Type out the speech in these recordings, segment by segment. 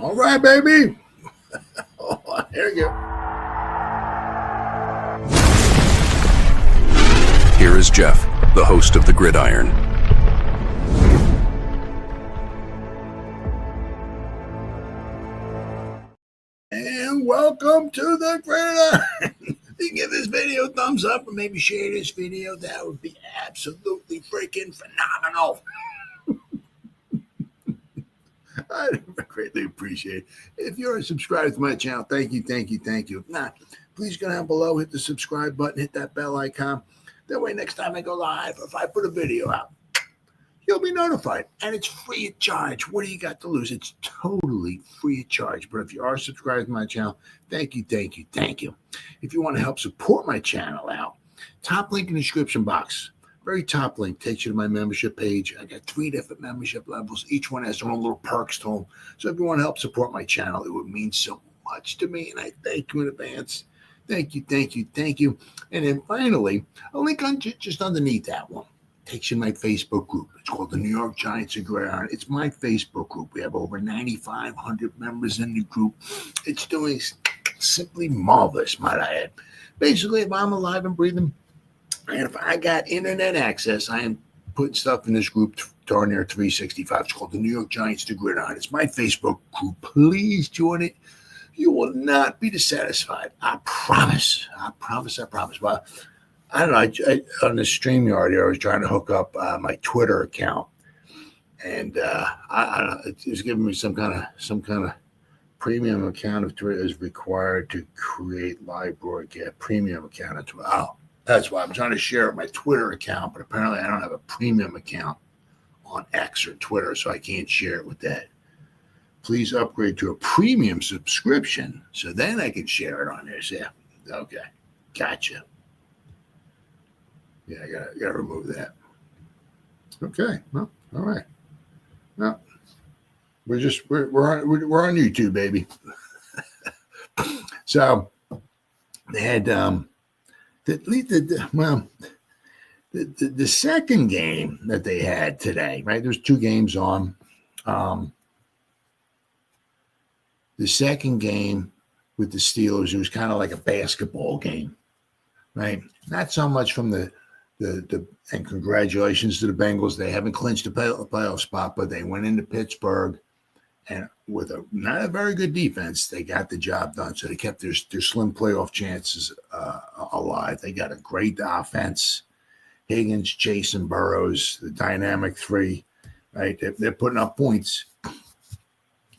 All right, baby. Oh, here you go. Here is Jeff, the host of the Gridiron. And welcome to the Gridiron. If you give this video a thumbs up or maybe share this video, that would be absolutely freaking phenomenal. I greatly appreciate it. If you're subscribed to my channel, thank you. If not, please go down below, hit the subscribe button, hit that bell icon. That way next time I go live, if I put a video out, you'll be notified. And it's free of charge. What do you got to lose? It's totally free of charge. But if you are subscribed to my channel, thank you. If you want to help support my channel out, top link in the description box. Very top link takes you to my membership page. I got 3 different membership levels. Each one has their own little perks to them. So if you want to help support my channel, it would mean so much to me. And I thank you in advance. Thank you. And then finally, a link on just underneath that one takes you to my Facebook group. It's called the New York Giants of Gridiron. It's my Facebook group. We have over 9,500 members in the group. It's doing simply marvelous, might I add. Basically, if I'm alive and breathing, and if I got internet access, I am putting stuff in this group darn near 365. It's called the New York Giants to Gridiron. It's my Facebook group. Please join it. You will not be dissatisfied. I promise. Well, I don't know. I on the StreamYard here, I was trying to hook up my Twitter account, and I don't know, it was giving me some kind of premium account of Twitter is required to create live broadcast premium account of Twitter. Oh. That's why I'm trying to share my Twitter account, but apparently I don't have a premium account on X or Twitter, so I can't share it with that. Please upgrade to a premium subscription, so then I can share it on there. So, yeah, okay, gotcha. Yeah, I gotta remove that. Okay, well, all right. Well, we're on YouTube, baby. So they had the second game that they had today, right? There's 2 games on. The second game with the Steelers, it was kind of like a basketball game, right? Not so much from the and congratulations to the Bengals. They haven't clinched a playoff spot, but they went into Pittsburgh, and with not a very good defense, they got the job done. So they kept their slim playoff chances alive. They got a great offense. Higgins, Chase, and Burrows, the dynamic 3, right? They're putting up points.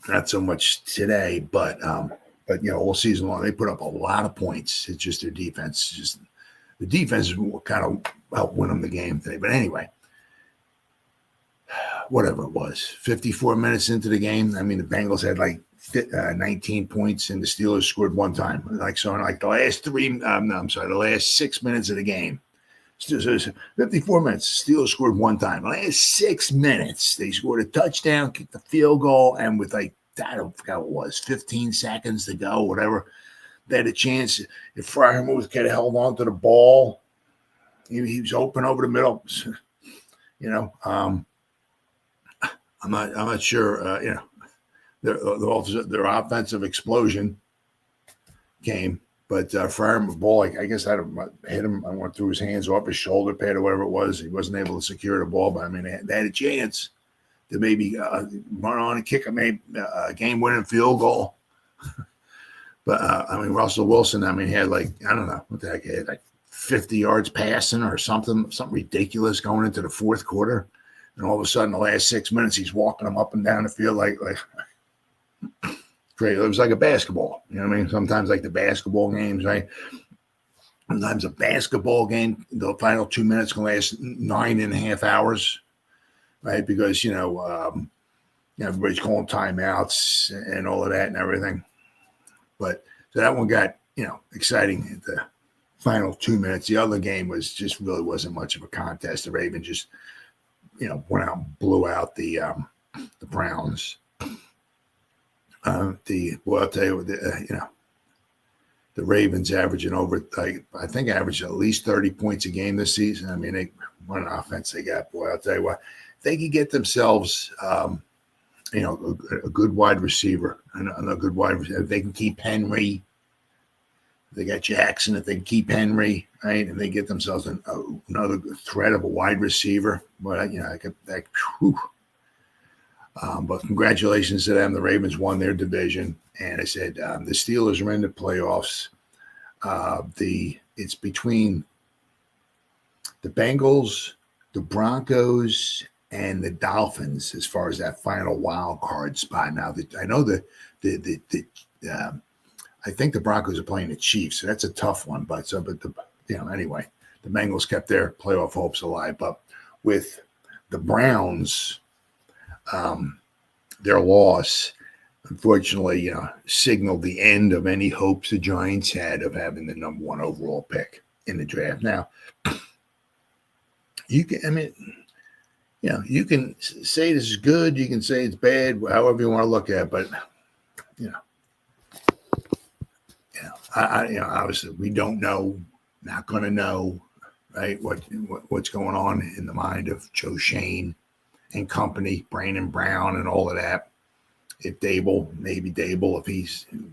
Not so much today, but all season long they put up a lot of points. It's just their defense. The defense is what kind of helped win them the game today. But anyway, whatever it was, 54 minutes into the game. I mean, the Bengals had like 19 points, and the Steelers scored 1 time. The last 6 minutes of the game. So 54 minutes, Steelers scored 1 time. The last 6 minutes, they scored a touchdown, kicked a field goal, and with I don't forget what it was, 15 seconds to go, whatever, they had a chance. If Freiermuth could have held on to the ball, he was open over the middle. I'm not sure. Their offensive explosion came, but Freiermuth ball, I guess I hit him. I went through his hands off his shoulder pad or whatever it was. He wasn't able to secure the ball, but I mean, they had a chance to maybe run on and kick a game-winning field goal. But Russell Wilson, he had I don't know what the heck, he had 50 yards passing or something ridiculous going into the fourth quarter. And all of a sudden, the last 6 minutes, he's walking them up and down the field like great. It was like a basketball. You know what I mean? Sometimes like the basketball games, right? Sometimes a basketball game, the final 2 minutes can last 9.5 hours, right? Because, everybody's calling timeouts and all of that and everything. But so that one got, exciting at the final 2 minutes. The other game really wasn't much of a contest. The Ravens just, went out and blew out the Browns. I'll tell you, the Ravens averaging over, I think averaged at least 30 points a game this season. What an offense they got. Boy, I'll tell you what, if they could get themselves a good wide receiver, and a good wide receiver. If they can keep Henry, they got Jackson. If they can keep Henry, right, and they get themselves another threat of a wide receiver, but but congratulations to them. The Ravens won their division, and I said the Steelers are in the playoffs. It's between the Bengals, the Broncos, and the Dolphins as far as that final wild card spot. Now, I know I think the Broncos are playing the Chiefs, so that's a tough one. Anyway, the Bengals kept their playoff hopes alive. But with the Browns, their loss, unfortunately, signaled the end of any hopes the Giants had of having the number 1 overall pick in the draft. Now, you can say this is good, you can say it's bad, however you want to look at it, but obviously we don't know, not going to know, right? What's going on in the mind of Joe Shane and company, Brandon Brown, and all of that. If maybe Dable,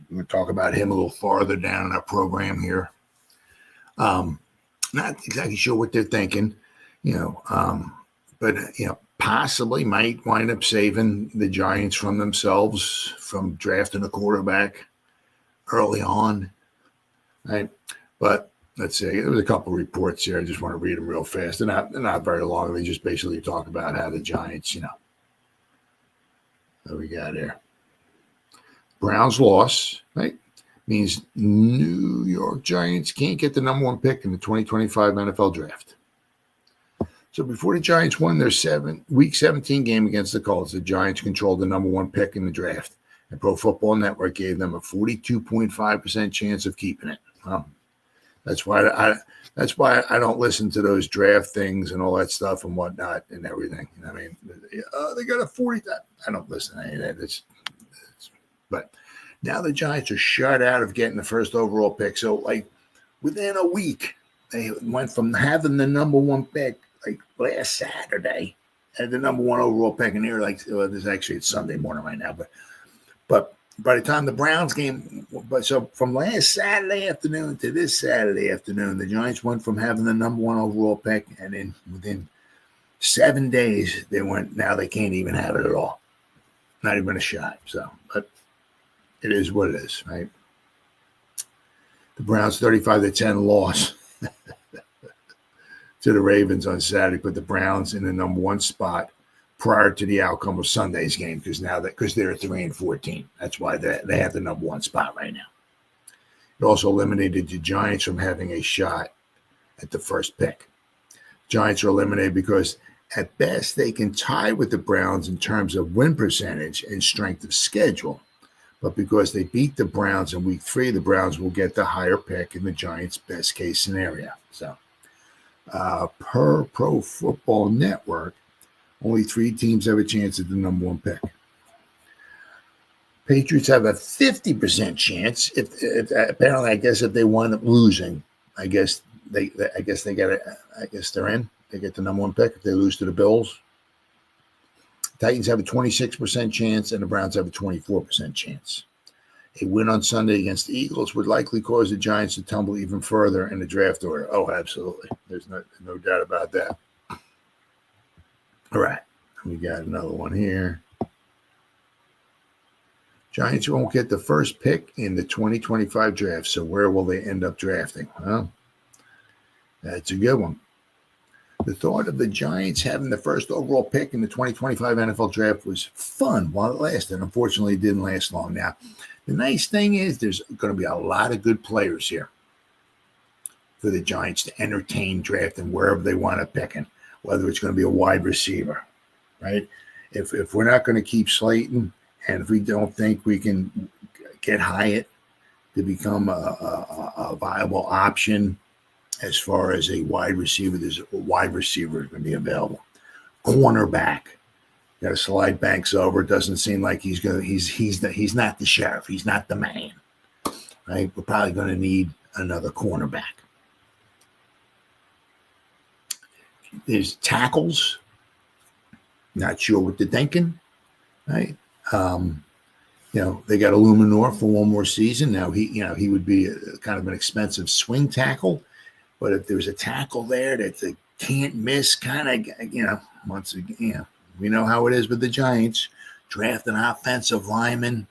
we'll talk about him a little farther down in our program here. Not exactly sure what they're thinking, but possibly might wind up saving the Giants from themselves from drafting a quarterback early on, right? But let's see, there was a couple of reports here. I just want to read them real fast. They're not very long. They just basically talk about how the Giants, what we got here. Browns loss, right? Means New York Giants can't get the number 1 pick in the 2025 NFL draft. So before the Giants won their Week 17 game against the Colts, the Giants controlled the number 1 pick in the draft. And Pro Football Network gave them a 42.5% chance of keeping it. Well, that's why I don't listen to those draft things and all that stuff and whatnot and everything. They got a 40. I don't listen to any of that. But now the Giants are shut out of getting the first overall pick. So, within a week, they went from having the number 1 pick, last Saturday, had the number 1 overall pick, and they were it's Sunday morning right now, but by the time the Browns game, so from last Saturday afternoon to this Saturday afternoon, the Giants went from having the number 1 overall pick, and then within 7 days, now they can't even have it at all. Not even a shot. So, but it is what it is, right? The Browns 35-10 loss to the Ravens on Saturday, put the Browns in the number 1 spot prior to the outcome of Sunday's game, because they're 3-14. That's why they have the number 1 spot right now. It also eliminated the Giants from having a shot at the first pick. Giants are eliminated because at best they can tie with the Browns in terms of win percentage and strength of schedule. But because they beat the Browns in Week 3, the Browns will get the higher pick in the Giants' best case scenario. So, per Pro Football Network, only 3 teams have a chance at the number 1 pick. Patriots have a 50% chance. If apparently, I guess if they wind up losing, I guess they're in. They get the number 1 pick if they lose to the Bills. Titans have a 26% chance, and the Browns have a 24% chance. A win on Sunday against the Eagles would likely cause the Giants to tumble even further in the draft order. Oh, absolutely. There's no doubt about that. All right. We got another one here. Giants won't get the first pick in the 2025 draft, so where will they end up drafting? Well, that's a good one. The thought of the Giants having the first overall pick in the 2025 NFL draft was fun while it lasted. Unfortunately, it didn't last long. Now, the nice thing is there's going to be a lot of good players here for the Giants to entertain drafting wherever they want to pick in, whether it's going to be a wide receiver, right? If we're not going to keep Slayton, and if we don't think we can get Hyatt to become a viable option as far as a wide receiver, there's a wide receiver going to be available. Cornerback, got to slide Banks over. Doesn't seem like he's not the sheriff. He's not the man, right? We're probably going to need another cornerback. There's tackles. Not sure what they're thinking, right? They got Illuminor for one more season. Now he would be kind of an expensive swing tackle, but if there's a tackle there that they can't miss, kind of, once again, we know how it is with the Giants. Draft an offensive lineman.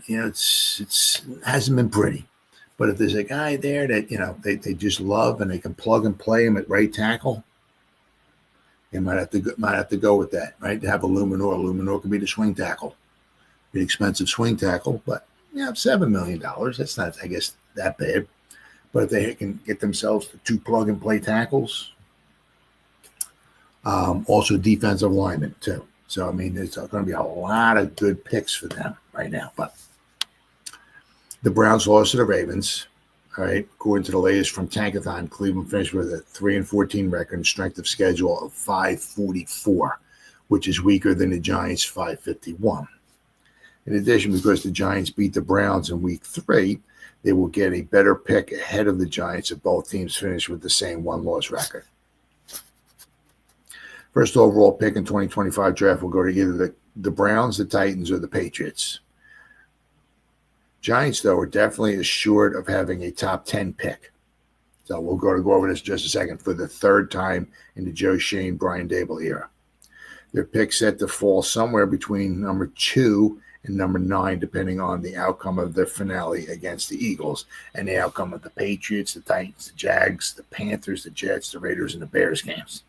It's hasn't been pretty. But if there's a guy there that they just love and they can plug and play him at right tackle, they might have to go with that, right? To have Illuminor. Illuminor could be the swing tackle, be an expensive swing tackle, but $7 million. That's not, I guess, that bad. But if they can get themselves to 2 plug and play tackles, also defensive linemen too. So I mean, there's going to be a lot of good picks for them right now. But the Browns lost to the Ravens. All right, according to the latest from Tankathon, Cleveland finished with a 3-14 record and strength of schedule of 544, which is weaker than the Giants' 551. In addition, because the Giants beat the Browns in Week 3, they will get a better pick ahead of the Giants if both teams finish with the same one-loss record. First overall pick in 2025 draft will go to either the Browns, the Titans, or the Patriots. Giants, though, are definitely assured of having a top 10 pick. So we'll go over this in just a second for the third time in the Joe Shane, Brian Dable era. Their pick set to fall somewhere between number 2 and number 9, depending on the outcome of the finale against the Eagles and the outcome of the Patriots, the Titans, the Jags, the Panthers, the Jets, the Raiders, and the Bears games.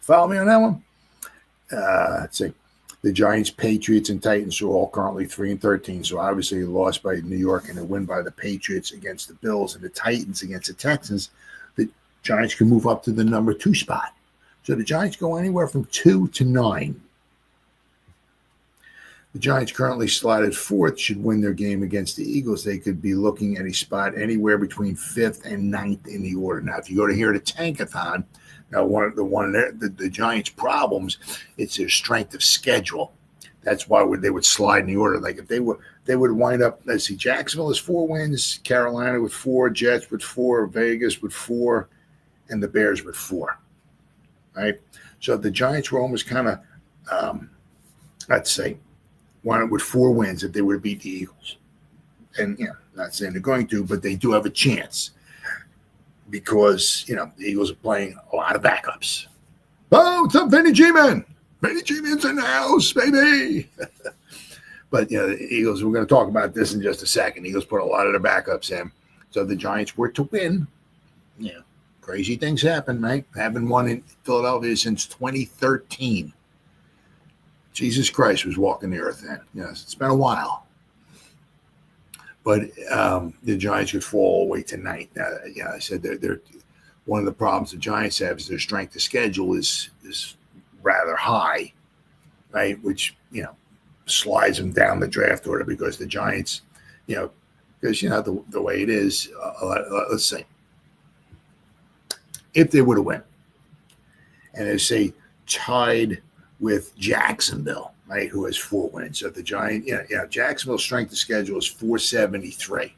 Follow me on that one? Let's see. The Giants, Patriots, and Titans are all currently 3-13. So obviously lost by New York and a win by the Patriots against the Bills and the Titans against the Texans. The Giants can move up to the number 2 spot. So the Giants go anywhere from 2 to 9. The Giants currently slotted 4th. Should win their game against the Eagles, they could be looking at a spot anywhere between 5th and 9th in the order. Now, if you go to here to Tankathon, now the Giants' problems, it's their strength of schedule. That's why they would slide in the order. Like if they would wind up, let's see, Jacksonville has 4 wins, Carolina with 4, Jets with 4, Vegas with 4, and the Bears with 4. Right? So the Giants were almost kind of, I'd say, wound up with 4 wins if they were to beat the Eagles. And, not saying they're going to, but they do have a chance because, the Eagles are playing a lot of backups. Oh, what's up, Vinny G-Man? Vinny G-Man's in the house, baby. But, the Eagles, we're going to talk about this in just a second. The Eagles put a lot of their backups in. So the Giants were to win. Crazy things happen, right? Haven't won in Philadelphia since 2013. Jesus Christ was walking the earth then. Yes, it's been a while. But the Giants could fall all the way to 9th. Now, I said they're one of the problems the Giants have is their strength of schedule is rather high, right? Which, slides them down the draft order because the Giants, because, the way it is, let's say, if they would have won, and they say tied with Jacksonville, right, who has 4 wins. So the Giants, Jacksonville's strength of schedule is 473.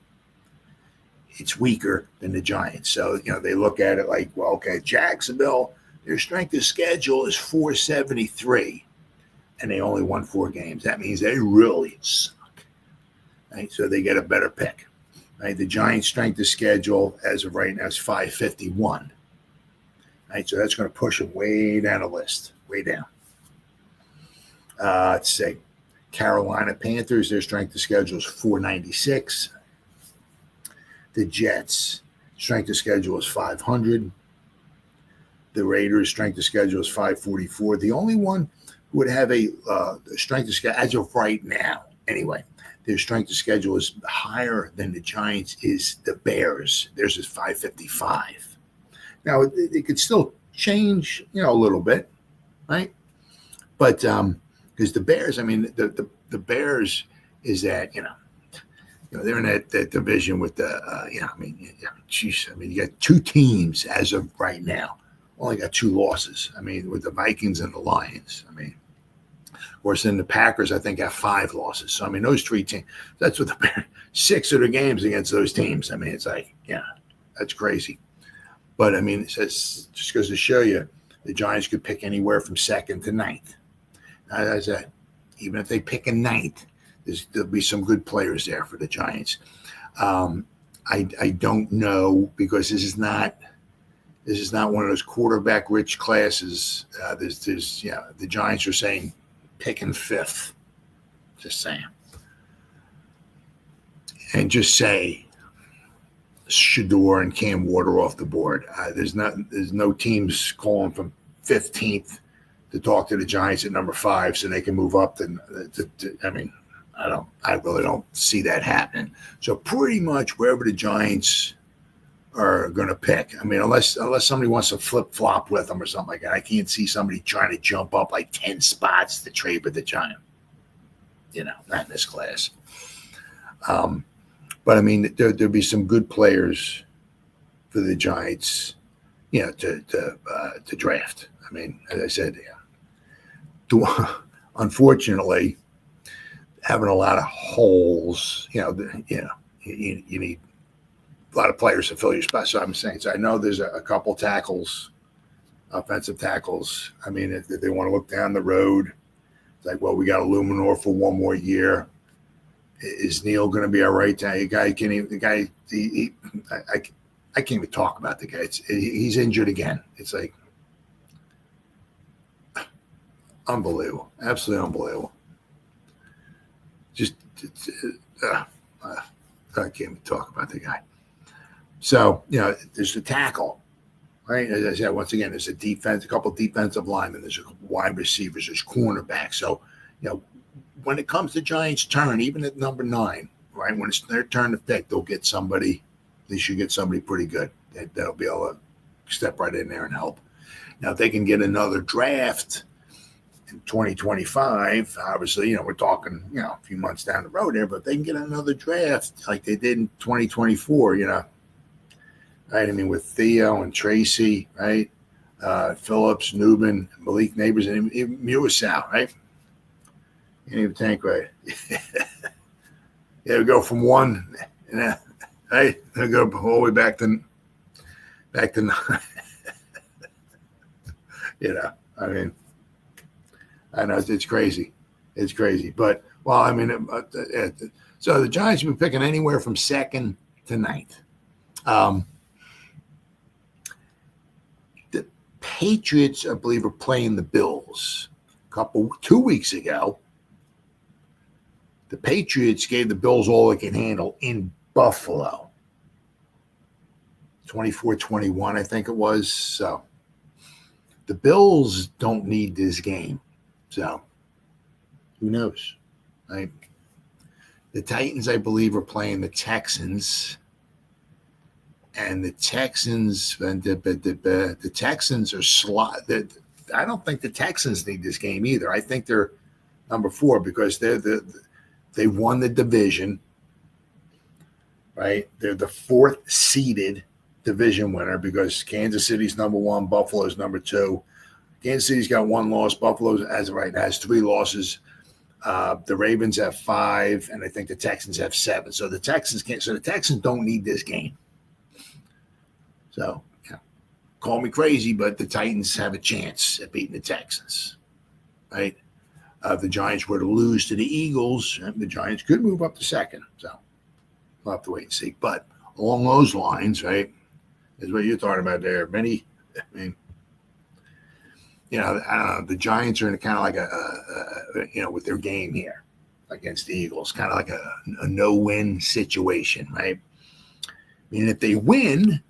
It's weaker than the Giants. So, they look at it like, well, okay, Jacksonville, their strength of schedule is 473, and they only won 4 games. That means they really suck, right? So they get a better pick, right? The Giants' strength of schedule as of right now is 551, right? So that's going to push them way down the list, way down. Let's see. Carolina Panthers, their strength of schedule is 496. The Jets, strength of schedule is 500. The Raiders, strength of schedule is 544. The only one who would have a strength of schedule, as of right now, anyway, their strength of schedule is higher than the Giants is the Bears. Theirs is 555. Now, it could still change, a little bit, right? But because the Bears, I mean, the Bears is that, they're in that division with the, you got 2 teams as of right now. Only got 2 losses. I mean, with the Vikings and the Lions. I mean, of course, then the Packers, I think, have 5 losses. So, I mean, those 3 teams, that's what the Bears, 6 of their games against those teams. I mean, it's like, that's crazy. But, I mean, it says, just goes to show you, the Giants could pick anywhere from 2nd to 9th. As I said, even if they pick a ninth, there'll be some good players there for the Giants. I don't know, because this is not one of those quarterback rich classes. The Giants are saying picking fifth. Just saying. And just say Shador and Cam Ward off the board. There's no teams calling from 15th to talk to the Giants at number 5 so they can move up. I really don't see that happening. So pretty much wherever the Giants are going to pick. I mean, unless somebody wants to flip flop with them or something like that, I can't see somebody trying to jump up like 10 spots to trade with the Giant. Not in this class. But I mean, there'll be some good players for the Giants, to draft. I mean, as I said, unfortunately, having a lot of holes, you need a lot of players to fill your spot. So I'm saying, I know there's a couple tackles, offensive tackles. I mean, if they want to look down the road, it's like, well, we got Illuminor for one more year. Is Neal going to be all right? I can't even talk about the guy. He's injured again. It's like unbelievable, absolutely unbelievable. I can't even talk about the guy. So there's the tackle, right? As I said, once again, there's a couple defensive linemen, there's wide receivers, there's cornerbacks. So when it comes to Giants' turn, even at number 9, right, when it's their turn to pick, they'll get somebody. They should get somebody pretty good that'll be able to step right in there and help. Now, if they can get another draft in 2025, obviously, we're talking, a few months down the road there, but if they can get another draft like they did in 2024, right? I mean, with Theo and Tracy, right? Phillips, Newman, Malik Neighbors, and Muasau, right? Can't even think right. We go from 1, right? They go all the way back to 9. I mean, I know it's crazy. It's crazy. But, well, I mean, so the Giants have been picking anywhere from 2nd to 9th. The Patriots, I believe, are playing the Bills 2 weeks ago. The Patriots gave the Bills all they can handle in Buffalo. 24-21, I think it was. So the Bills don't need this game. So who knows, right? The Titans, I believe, are playing the Texans. And the Texans, the Texans are I don't think the Texans need this game either. I think they're number 4 because they won the division, right? They're the 4th seeded division winner because Kansas City's number 1, Buffalo's number 2. Kansas City's got 1 loss. Buffalo, as of right now, has 3 losses. The Ravens have 5, and I think the Texans have 7. So the Texans don't need this game. So, call me crazy, but the Titans have a chance at beating the Texans, right? If the Giants were to lose to the Eagles, the Giants could move up to 2nd. So we'll have to wait and see. But along those lines, right, is what you're talking about there. I mean, I don't know. The Giants are in kind of like with their game here against the Eagles, kind of like a no-win situation, right? I mean, if they win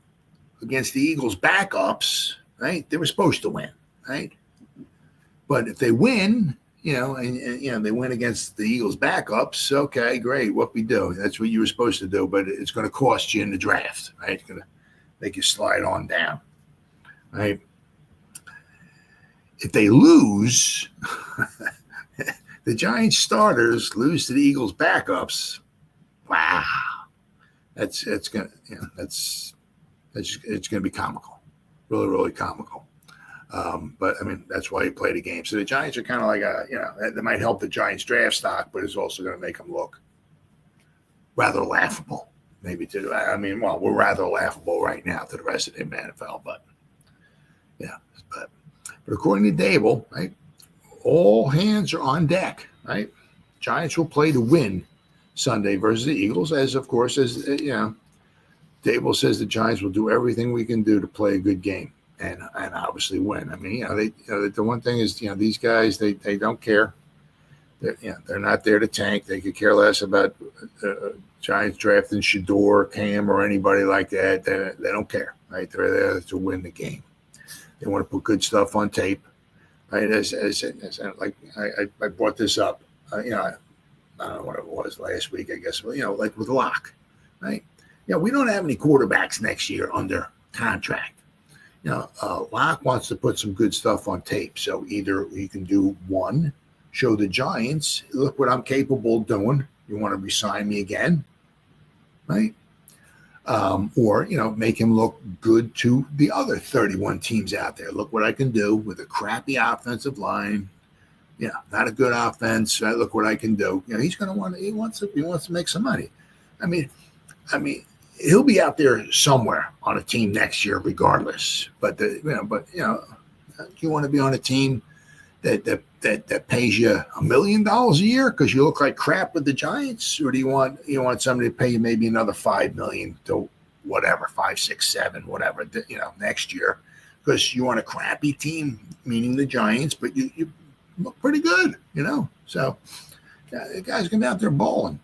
against the Eagles' backups, right, they were supposed to win, right? But if they win, and they win against the Eagles' backups, okay, great, what we do. That's what you were supposed to do, but it's going to cost you in the draft, right? It's going to make you slide on down, right? If they lose, the Giants starters lose to the Eagles' backups. Wow, it's going to be comical, really, really comical. But I mean, that's why you play the game. So the Giants are kind of like that might help the Giants draft stock, but it's also going to make them look rather laughable, maybe too. I mean, well, we're rather laughable right now to the rest of the NFL, but but according to Dable, right, all hands are on deck, right? Giants will play to win Sunday versus the Eagles, as Dable says the Giants will do everything we can do to play a good game and obviously win. I mean, the one thing is, these guys, they don't care. They're not there to tank. They could care less about Giants drafting Shador, Cam, or anybody like that. They don't care, right? They're there to win the game. They want to put good stuff on tape, right? As I brought this up, I don't know what it was last week, I guess, like with Locke, right? We don't have any quarterbacks next year under contract. Locke wants to put some good stuff on tape. So either he can do one, show the Giants, look what I'm capable of doing. You want to re-sign me again, right? Or make him look good to the other 31 teams out there. Look what I can do with a crappy offensive line. Not a good offense. Right? Look what I can do. He's going to he wants to make some money. I mean, he'll be out there somewhere on a team next year, regardless. But you want to be on a team that pays you $1 million a year because you look like crap with the Giants, or do you want somebody to pay you maybe another $5 million to whatever, 5, 6, 7, whatever, next year, because you want a crappy team, meaning the Giants, but you look pretty good, So the guys gonna be out there balling.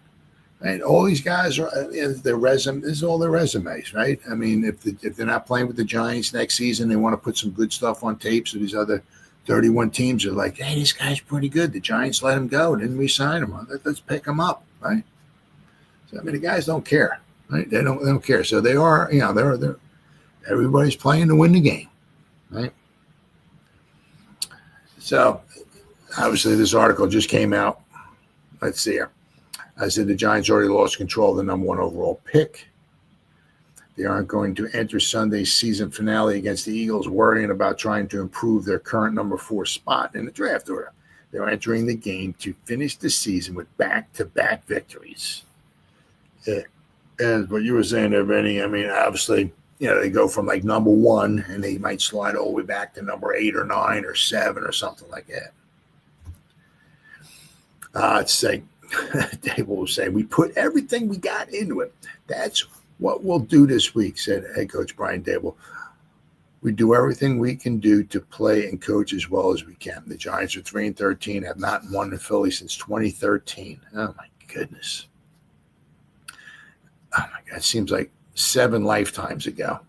Right? All these guys are their resume. This is all their resumes, right? I mean, if they're not playing with the Giants next season, they want to put some good stuff on tape. So these other 31 teams are like, hey, this guy's pretty good. The Giants let him go, didn't re-sign him. Let's pick him up, right? So the guys don't care, right? They don't care. So they are, they're everybody's playing to win the game, right? So obviously this article just came out. Let's see here. I said the Giants already lost control of the number 1 overall pick. They aren't going to enter Sunday's season finale against the Eagles worrying about trying to improve their current number 4 spot in the draft order. They're entering the game to finish the season with back-to-back victories. And what you were saying there, Benny, obviously, they go from like number 1 and they might slide all the way back to number 8 or 9 or 7 or something like that. It's like Dable was saying, we put everything we got into it. That's what we'll do this week, said head coach Brian Dable. We do everything we can do to play and coach as well as we can. The Giants are 3-13, have not won in Philly since 2013. Oh, my goodness. Oh, my God. It seems like 7 lifetimes ago.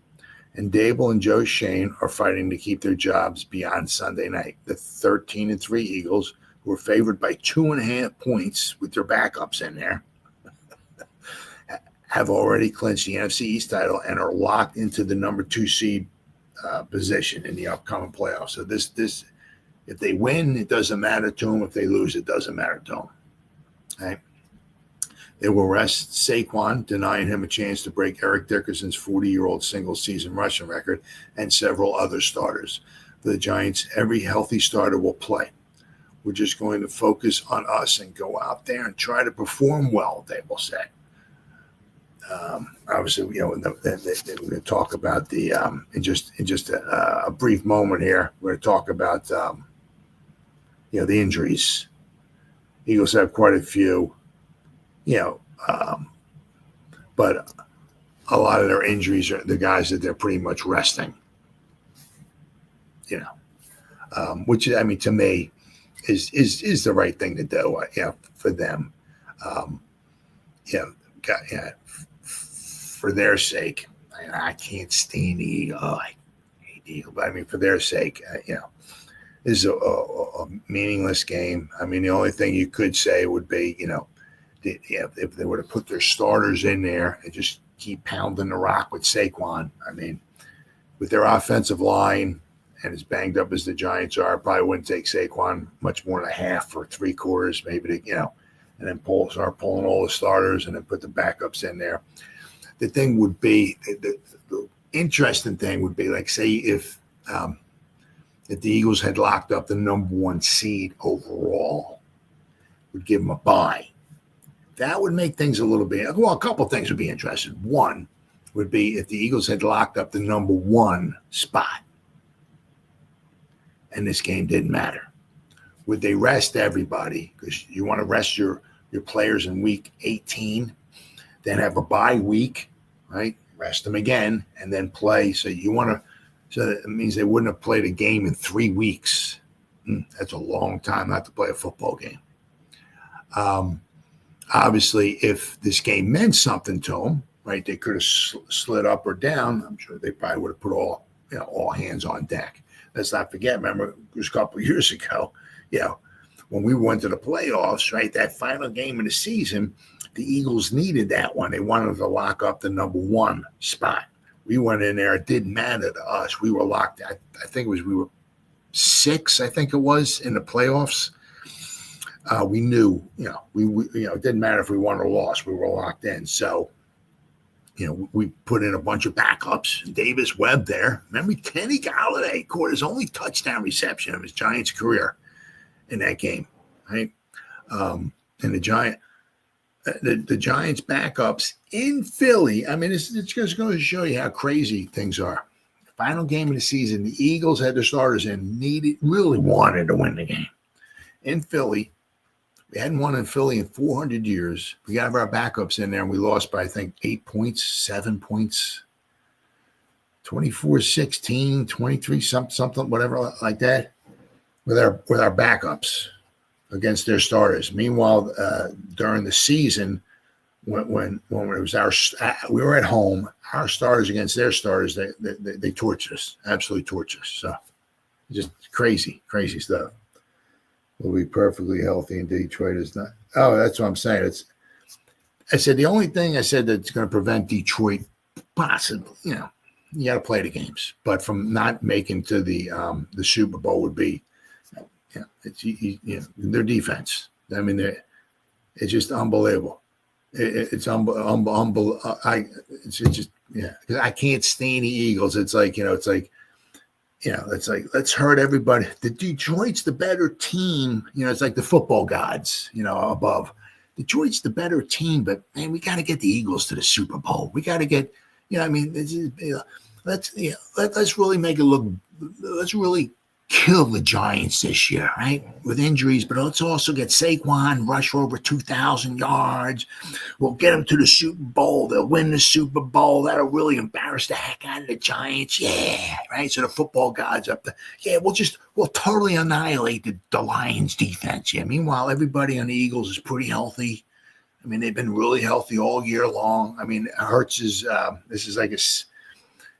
And Dable and Joe Shane are fighting to keep their jobs beyond Sunday night. The 13-3 Eagles, who are favored by 2.5 points with their backups in there, have already clinched the NFC East title and are locked into the number 2 seed position in the upcoming playoffs. So this, if they win, it doesn't matter to them. If they lose, it doesn't matter to them. Okay? They will rest Saquon, denying him a chance to break Eric Dickerson's 40-year-old single-season rushing record and several other starters. For the Giants, every healthy starter will play. We're just going to focus on us and go out there and try to perform well, they will say. Obviously, we're going to talk about the in just a brief moment here. We're going to talk about the injuries. Eagles have quite a few, but a lot of their injuries are the guys that they're pretty much resting. Which to me is the right thing to do. For them. For their sake, I can't stand the Eagle. I hate the Eagle, but for their sake, this is a meaningless game. The only thing you could say would be, if they were to put their starters in there and just keep pounding the rock with Saquon. With their offensive line and as banged up as the Giants are, it probably wouldn't take Saquon much more than a half or 3/4, maybe to, and then start pulling all the starters and then put the backups in there. The thing would be, the interesting thing would be, like, say if the Eagles had locked up the number 1 seed overall, would give them a bye. That would make things a little bit, a couple of things would be interesting. One would be if the Eagles had locked up the number 1 spot and this game didn't matter. would they rest everybody? Because you want to rest your players in week 18, then have a bye week, right? Rest them again, and then play. So it means they wouldn't have played a game in 3 weeks. That's a long time not to play a football game. Obviously, if this game meant something to them, right, they could have slid up or down. I'm sure they probably would have put all hands on deck. Let's not forget, remember, it was a couple of years ago, when we went to the playoffs, right, that final game of the season, the Eagles needed that one. They wanted to lock up the number 1 spot. We went in there. It didn't matter to us. We were locked. I think we were 6, I think it was, in the playoffs. We knew, it didn't matter if we won or lost. We were locked in. So, we put in a bunch of backups. Davis Webb there. Remember, Kenny Galladay caught his only touchdown reception of his Giants career in that game, right? And the Giants backups in Philly. I mean, it's just going to show you how crazy things are. Final game of the season, the Eagles had their starters in, really wanted to win the game. In Philly, we hadn't won in Philly in 400 years. We got our backups in there, and we lost by, I think, 8 points, 7 points, 24-16, 23, something, whatever like that, with our backups against their starters. Meanwhile, during the season, when it was we were at home, our starters against their starters, they tortured us, absolutely tortured us. So just crazy stuff. Will be perfectly healthy in Detroit is not. Oh, that's what I'm saying. I said the only thing I said that's going to prevent Detroit possibly, you got to play the games, but from not making to the Super Bowl would be, their defense. I mean, it's just unbelievable. It's unbelievable. It's just I can't stand the Eagles. It's like let's hurt everybody. The Detroit's the better team. It's like the football gods. Above. Detroit's the better team, but man, we got to get the Eagles to the Super Bowl. We got to get. Let's really make it look. Let's really kill the Giants this year, right? With injuries, but let's also get Saquon rush for over 2,000 yards. We'll get them to the Super Bowl. They'll win the Super Bowl. That'll really embarrass the heck out of the Giants. Yeah, right? So the football gods up there. Yeah, we'll totally annihilate the Lions defense. Yeah, meanwhile, everybody on the Eagles is pretty healthy. I mean, they've been really healthy all year long. I mean, Hurts is, this is like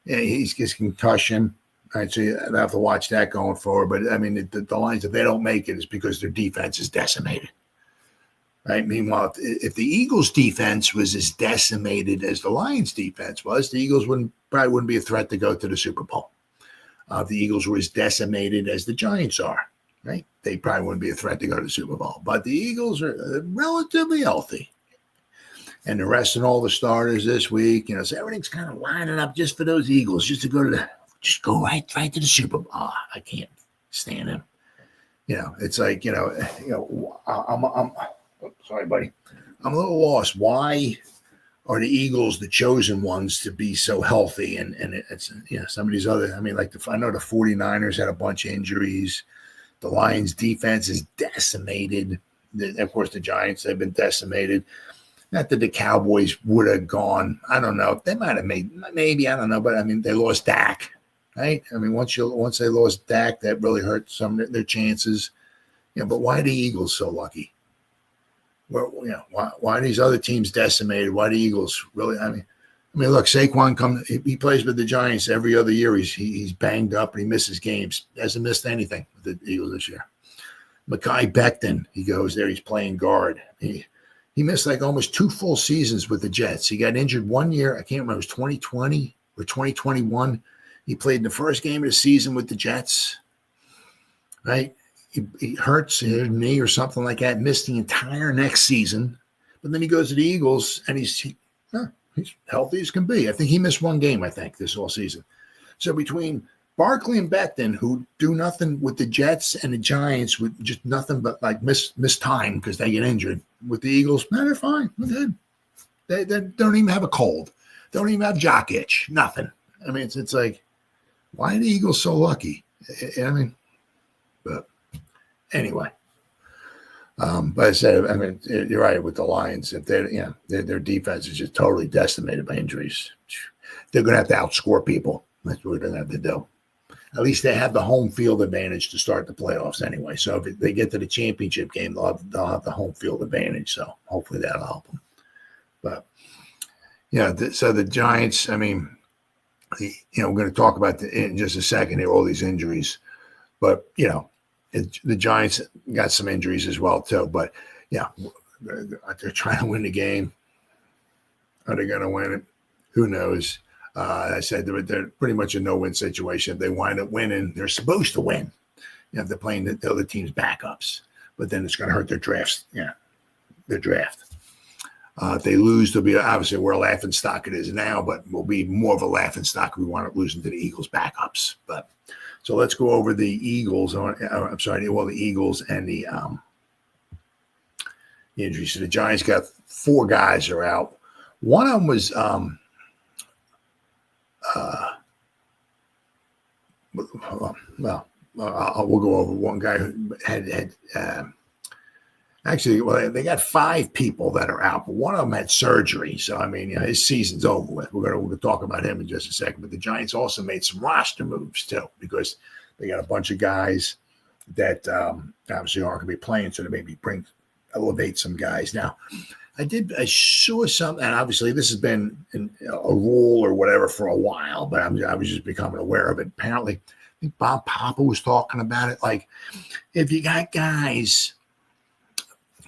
he's getting concussion. Right, so you have to watch that going forward. But, I mean, the Lions, if they don't make it, it's because their defense is decimated. Right? Meanwhile, if the Eagles' defense was as decimated as the Lions' defense was, the Eagles probably wouldn't be a threat to go to the Super Bowl. If the Eagles were as decimated as the Giants are, right? They probably wouldn't be a threat to go to the Super Bowl. But the Eagles are relatively healthy. And the rest and all the starters this week, so everything's kind of lining up just for those Eagles, just to go to just go right to the Super Bowl. I can't stand him. It's like, I'm sorry, buddy. I'm a little lost. Why are the Eagles the chosen ones to be so healthy? And it's, some of these other, I mean, like I know the 49ers had a bunch of injuries. The Lions defense is decimated. Of course, the Giants, they've been decimated. Not that the Cowboys would have gone. I don't know. They might have maybe, I don't know. But I mean, they lost Dak. Right? I mean, once they lost Dak, that really hurt some of their chances. But why are the Eagles so lucky? Well, why are these other teams decimated? Why the Eagles really? I mean, look, Saquon he plays with the Giants every other year. He's banged up and he misses games. Hasn't missed anything with the Eagles this year. Mekhi Becton, he goes there. He's playing guard. He missed like almost 2 full seasons with the Jets. He got injured 1 year. I can't remember. It was 2020 or 2021. He played in the first game of the season with the Jets, right? He hurts his knee or something like that, missed the entire next season. But then he goes to the Eagles, and he's healthy as can be. I think he missed 1 game, this whole season. So between Barkley and Becton, who do nothing with the Jets and the Giants, with just nothing but like miss time because they get injured, with the Eagles, they're fine. They're good. They don't even have a cold. They don't even have jock itch. Nothing. I mean, it's like, why are the Eagles so lucky? I mean, but anyway. But I said, I mean, you're right with the Lions. If their defense is just totally decimated by injuries, they're going to have to outscore people. That's what they're going to have to do. At least they have the home field advantage to start the playoffs anyway. So if they get to the championship game, they'll have the home field advantage. So hopefully that'll help them. But so the Giants. I mean, we're going to talk about in just a second here all these injuries, but the Giants got some injuries as well too. But they're trying to win the game. Are they going to win it? Who knows? I said they're pretty much a no-win situation. If they wind up winning, they're supposed to win. They're playing the other team's backups, but then it's going to hurt their drafts. Yeah, their draft. If they lose, they'll be obviously we're a laughing stock it is now, but we'll be more of a laughing stock if we wind up losing to the Eagles' backups. But so let's go over the Eagles. The Eagles and the injuries. So the Giants got 4 guys are out. One of them was we'll go over one guy who had they got 5 people that are out, but one of them had surgery. So, I mean, his season's over with. We're going to talk about him in just a second. But the Giants also made some roster moves, too, because they got a bunch of guys that obviously aren't going to be playing, so they maybe elevate some guys. Now, I saw something, and obviously this has been a rule or whatever for a while, but I was just becoming aware of it. Apparently, I think Bob Papa was talking about it. Like, if you got guys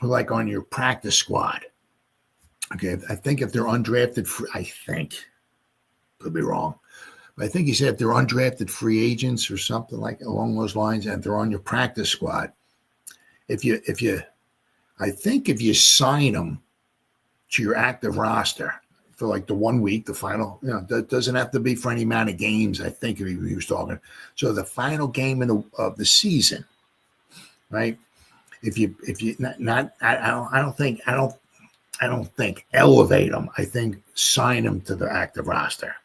who like on your practice squad, okay, I think if they're undrafted, could be wrong, but I think he said if they're undrafted free agents or something like along those lines, and if they're on your practice squad, if you sign them to your active roster for like the 1 week, the final, that doesn't have to be for any amount of games. I think he was talking. So the final game of the season, right? If you I don't think elevate them. I think sign them to the active roster.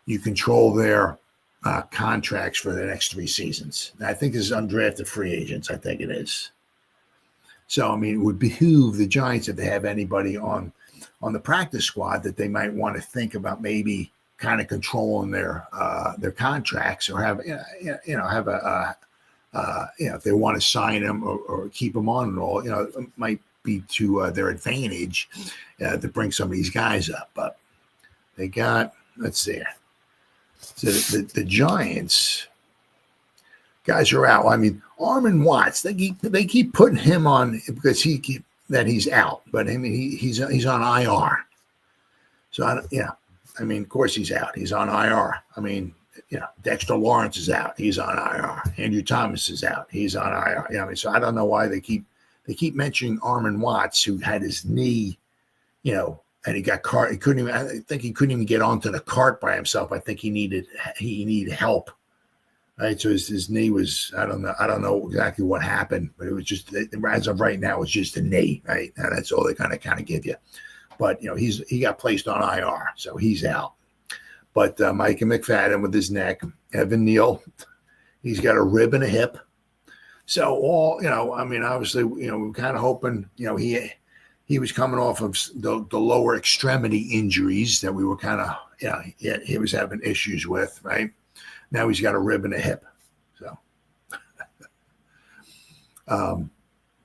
You control their contracts for the next 3 seasons. And I think this is undrafted free agents. I think it is. So, I mean, it would behoove the Giants if they have anybody on the practice squad that they might want to think about maybe kind of controlling their contracts or have if they want to sign them or keep them on and all, it might be to their advantage to bring some of these guys up. But they got, let's see, so the Giants guys are out. I mean, Armin Watts, they keep putting him on because he's out, but I mean he's on IR. So I mean, of course he's out. He's on IR. I mean, Dexter Lawrence is out. He's on IR. Andrew Thomas is out. He's on IR. I mean, so I don't know why they keep mentioning Armin Watts, who had his knee, and he got cart. I think he couldn't even get onto the cart by himself. I think he needed help. Right, so his knee was, I don't know exactly what happened, but it was just, as of right now, it's just a knee, right? And that's all they kind of give you. But he got placed on IR, so he's out. But Micah McFadden with his neck, Evan Neal, he's got a rib and a hip. So I mean, obviously, we're kind of hoping, he was coming off of the lower extremity injuries that we were kind of, he was having issues with, right? Now he's got a rib and a hip. So,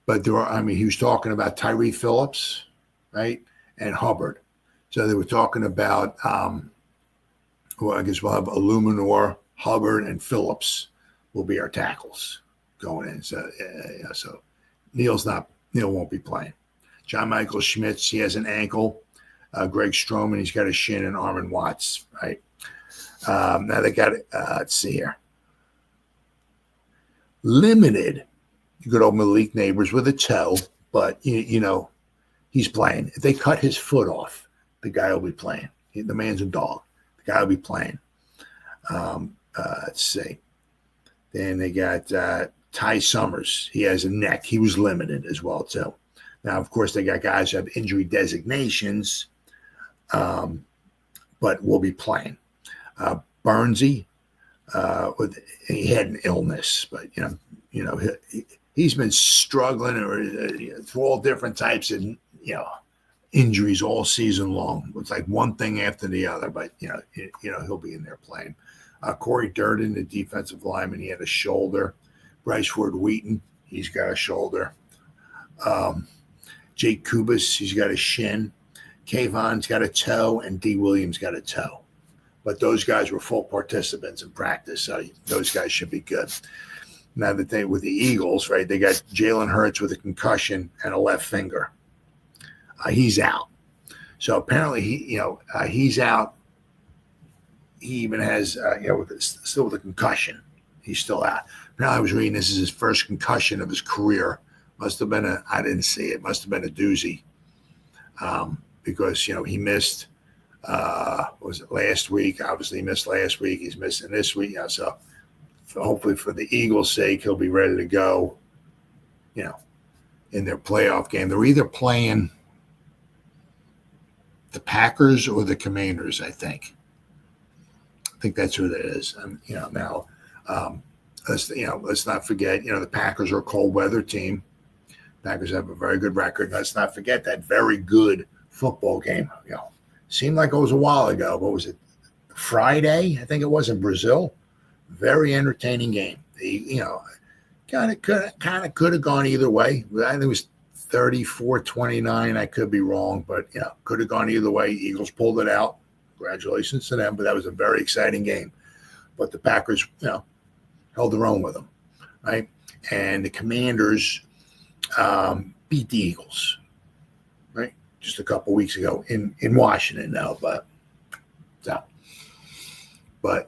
but he was talking about Tyree Phillips, right? And Hubbard. So they were talking about, I guess we'll have Illuminor, Hubbard, and Phillips will be our tackles going in. So, so Neil won't be playing. John Michael Schmitz, he has an ankle. Greg Stroman, he's got a shin, and Armin Watts, right? Now they got, let's see here. Limited, you could old Malik Neighbors with a toe, but he's playing. If they cut his foot off, the guy will be playing. The man's a dog. The guy will be playing. Let's see. Then they got Ty Summers. He has a neck. He was limited as well too. Now, of course, they got guys who have injury designations, but will be playing. Burnsy, he had an illness, but he's been struggling through all different types of injuries all season long. It's like one thing after the other, but he'll be in there playing. Corey Durden, the defensive lineman, he had a shoulder. Bryce Ford Wheaton, he's got a shoulder. Jake Kubas, he's got a shin. Kayvon's got a toe, and D. Williams got a toe. But those guys were full participants in practice, so those guys should be good. Now that they with the Eagles, right? They got Jalen Hurts with a concussion and a left finger. He's out. So apparently he's out. He even has still with a concussion. He's still out. Now I was reading this is his first concussion of his career. Must have been I didn't see it. Must have been a doozy. Because he missed was it last week? Obviously he missed last week. He's missing this week. So hopefully for the Eagles' sake, he'll be ready to go, in their playoff game. They're either playing the Packers or the Commanders, I think. I think that's who that is. Now let's not forget, the Packers are a cold weather team. Packers have a very good record. Let's not forget that very good football game. Seemed like it was a while ago. What was it? Friday, I think it was, in Brazil. Very entertaining game. Kind of could have gone either way. I think it was 34-29. I could be wrong, but could have gone either way. Eagles pulled it out. Congratulations to them. But that was a very exciting game. But the Packers, held their own with them, right? And the Commanders beat the Eagles, right? Just a couple weeks ago in Washington now, but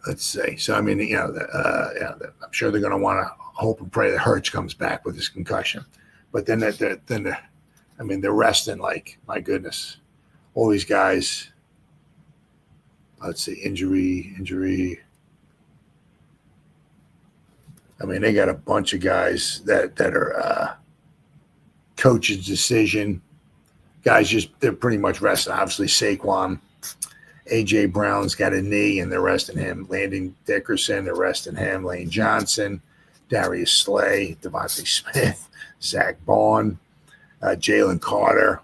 let's see. So I mean, I'm sure they're going to want to hope and pray that Hurts comes back with his concussion. But then they're resting like, my goodness, all these guys. Let's see, injury. I mean, they got a bunch of guys that are coach's decision. Guys they're pretty much resting. Obviously, Saquon, A.J. Brown's got a knee, and they're resting him. Landon Dickerson, they're resting him. Lane Johnson, Darius Slay, Devontae Smith, Zach Bond, Jalen Carter,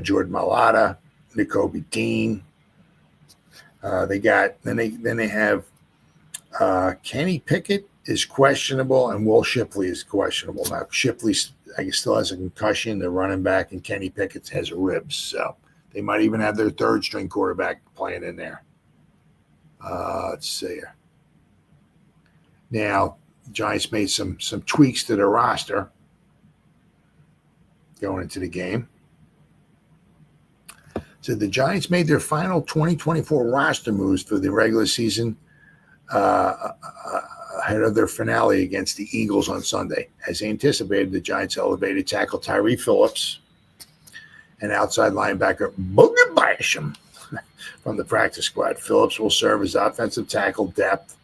Jordan Mailata, Nakobe Dean. They have Kenny Pickett is questionable, and Will Shipley is questionable. Now, Shipley, I guess, still has a concussion. They're running back, and Kenny Pickett has a ribs. So they might even have their third-string quarterback playing in there. Let's see here. Now, the Giants made some tweaks to their roster going into the game. So the Giants made their final 2024 roster moves for the regular season ahead of their finale against the Eagles on Sunday. As anticipated, the Giants elevated tackle Tyree Phillips and outside linebacker Boogie Basham from the practice squad. Phillips will serve as offensive tackle depth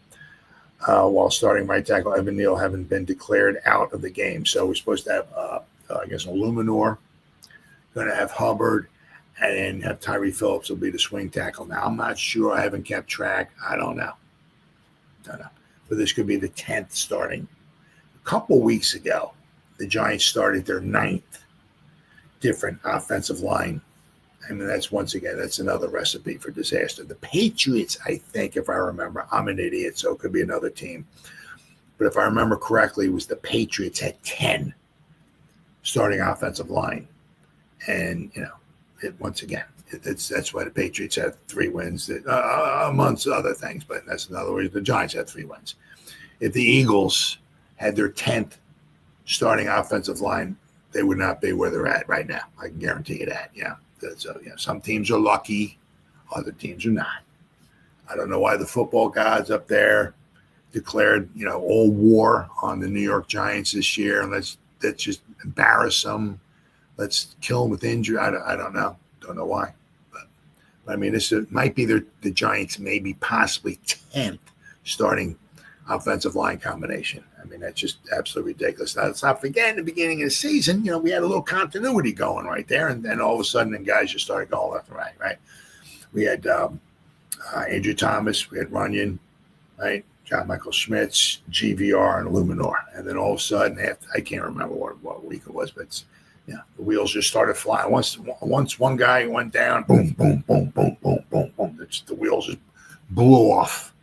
while starting right tackle Evan Neal having been declared out of the game. So we're supposed to have, Illuminor, going to have Hubbard, and then have Tyree Phillips will be the swing tackle. Now, I'm not sure. I haven't kept track. I don't know. But this could be the 10th starting. A couple weeks ago, the Giants started their 9th different offensive line. I mean, that's another recipe for disaster. The Patriots, I think, if I remember, I'm an idiot, so it could be another team. But if I remember correctly, it was the Patriots had 10 starting offensive line. And, that's why the Patriots had 3 wins, amongst other things. But that's another way. The Giants had 3 wins. If the Eagles had their 10th starting offensive line, they would not be where they're at right now. I can guarantee you that. Yeah. So, some teams are lucky, other teams are not. I don't know why the football gods up there declared, all war on the New York Giants this year, and let's just embarrass them. Let's kill them with injury. I don't know. Don't know why. But I mean, this might be the Giants' maybe possibly 10th starting offensive line combination. I mean, that's just absolutely ridiculous. Now, let's not forget, in the beginning of the season, we had a little continuity going right there, and then all of a sudden, the guys just started going left and right? We had Andrew Thomas, we had Runyon, right? John Michael Schmitz, GVR, and Luminor. And then all of a sudden, after, I can't remember what week it was, but the wheels just started flying. Once one guy went down, boom, boom, boom, boom, boom, boom, boom. The wheels just blew off.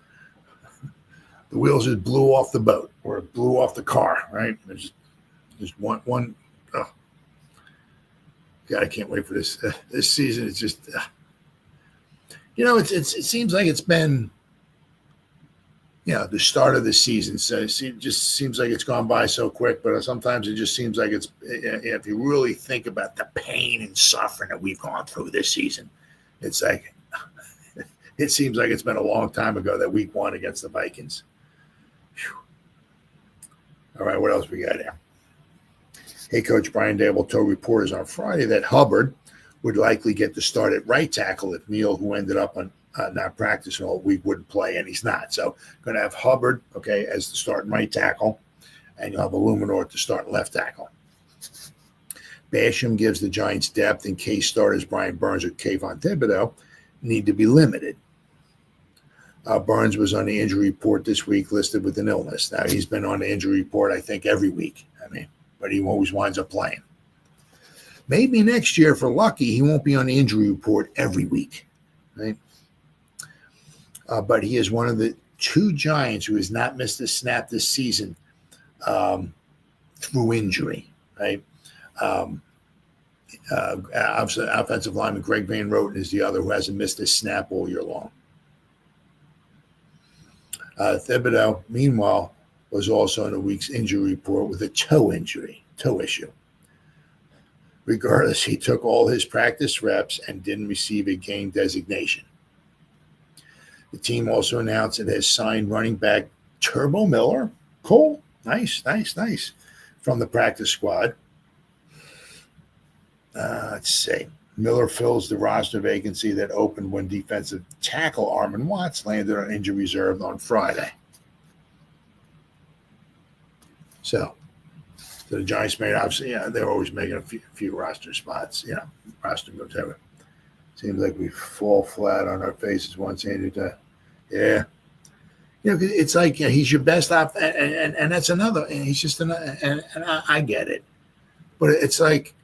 The wheels just blew off the boat, or it blew off the car, right? There's just one. Oh. God, I can't wait for this season. It's just, it seems like it's been, the start of the season. So it just seems like it's gone by so quick, but sometimes it just seems like it's, if you really think about the pain and suffering that we've gone through this season, it's like, it seems like it's been a long time ago that week 1 against the Vikings. Whew. All right, what else we got here? Hey, Coach Brian Dable told reporters on Friday that Hubbard would likely get the start at right tackle if Neal, who ended up on not practicing all week, wouldn't play, and he's not. So going to have Hubbard, as the starting right tackle, and you'll have Illuminor to start left tackle. Basham gives the Giants depth in case starters Brian Burns or Kayvon Thibodeau need to be limited. Burns was on the injury report this week, listed with an illness. Now, he's been on the injury report, I think, every week. But he always winds up playing. Maybe next year, if we're lucky, he won't be on the injury report every week, right? But he is one of the 2 Giants who has not missed a snap this season through injury, right? Offensive lineman Greg Van Roten is the other who hasn't missed a snap all year long. Thibodeau, meanwhile, was also in a week's injury report with a toe issue. Regardless, he took all his practice reps and didn't receive a game designation. The team also announced it has signed running back Turbo Miller. Cool. Nice. From the practice squad. Let's see. Miller fills the roster vacancy that opened when defensive tackle Armon Watts landed on injury reserve on Friday. So the Giants made, obviously, they're always making a few roster spots. Roster moves ever. Seems like we fall flat on our faces once, Andrew. It's like he's your best op, and that's another. And he's just another, and I get it, but it's like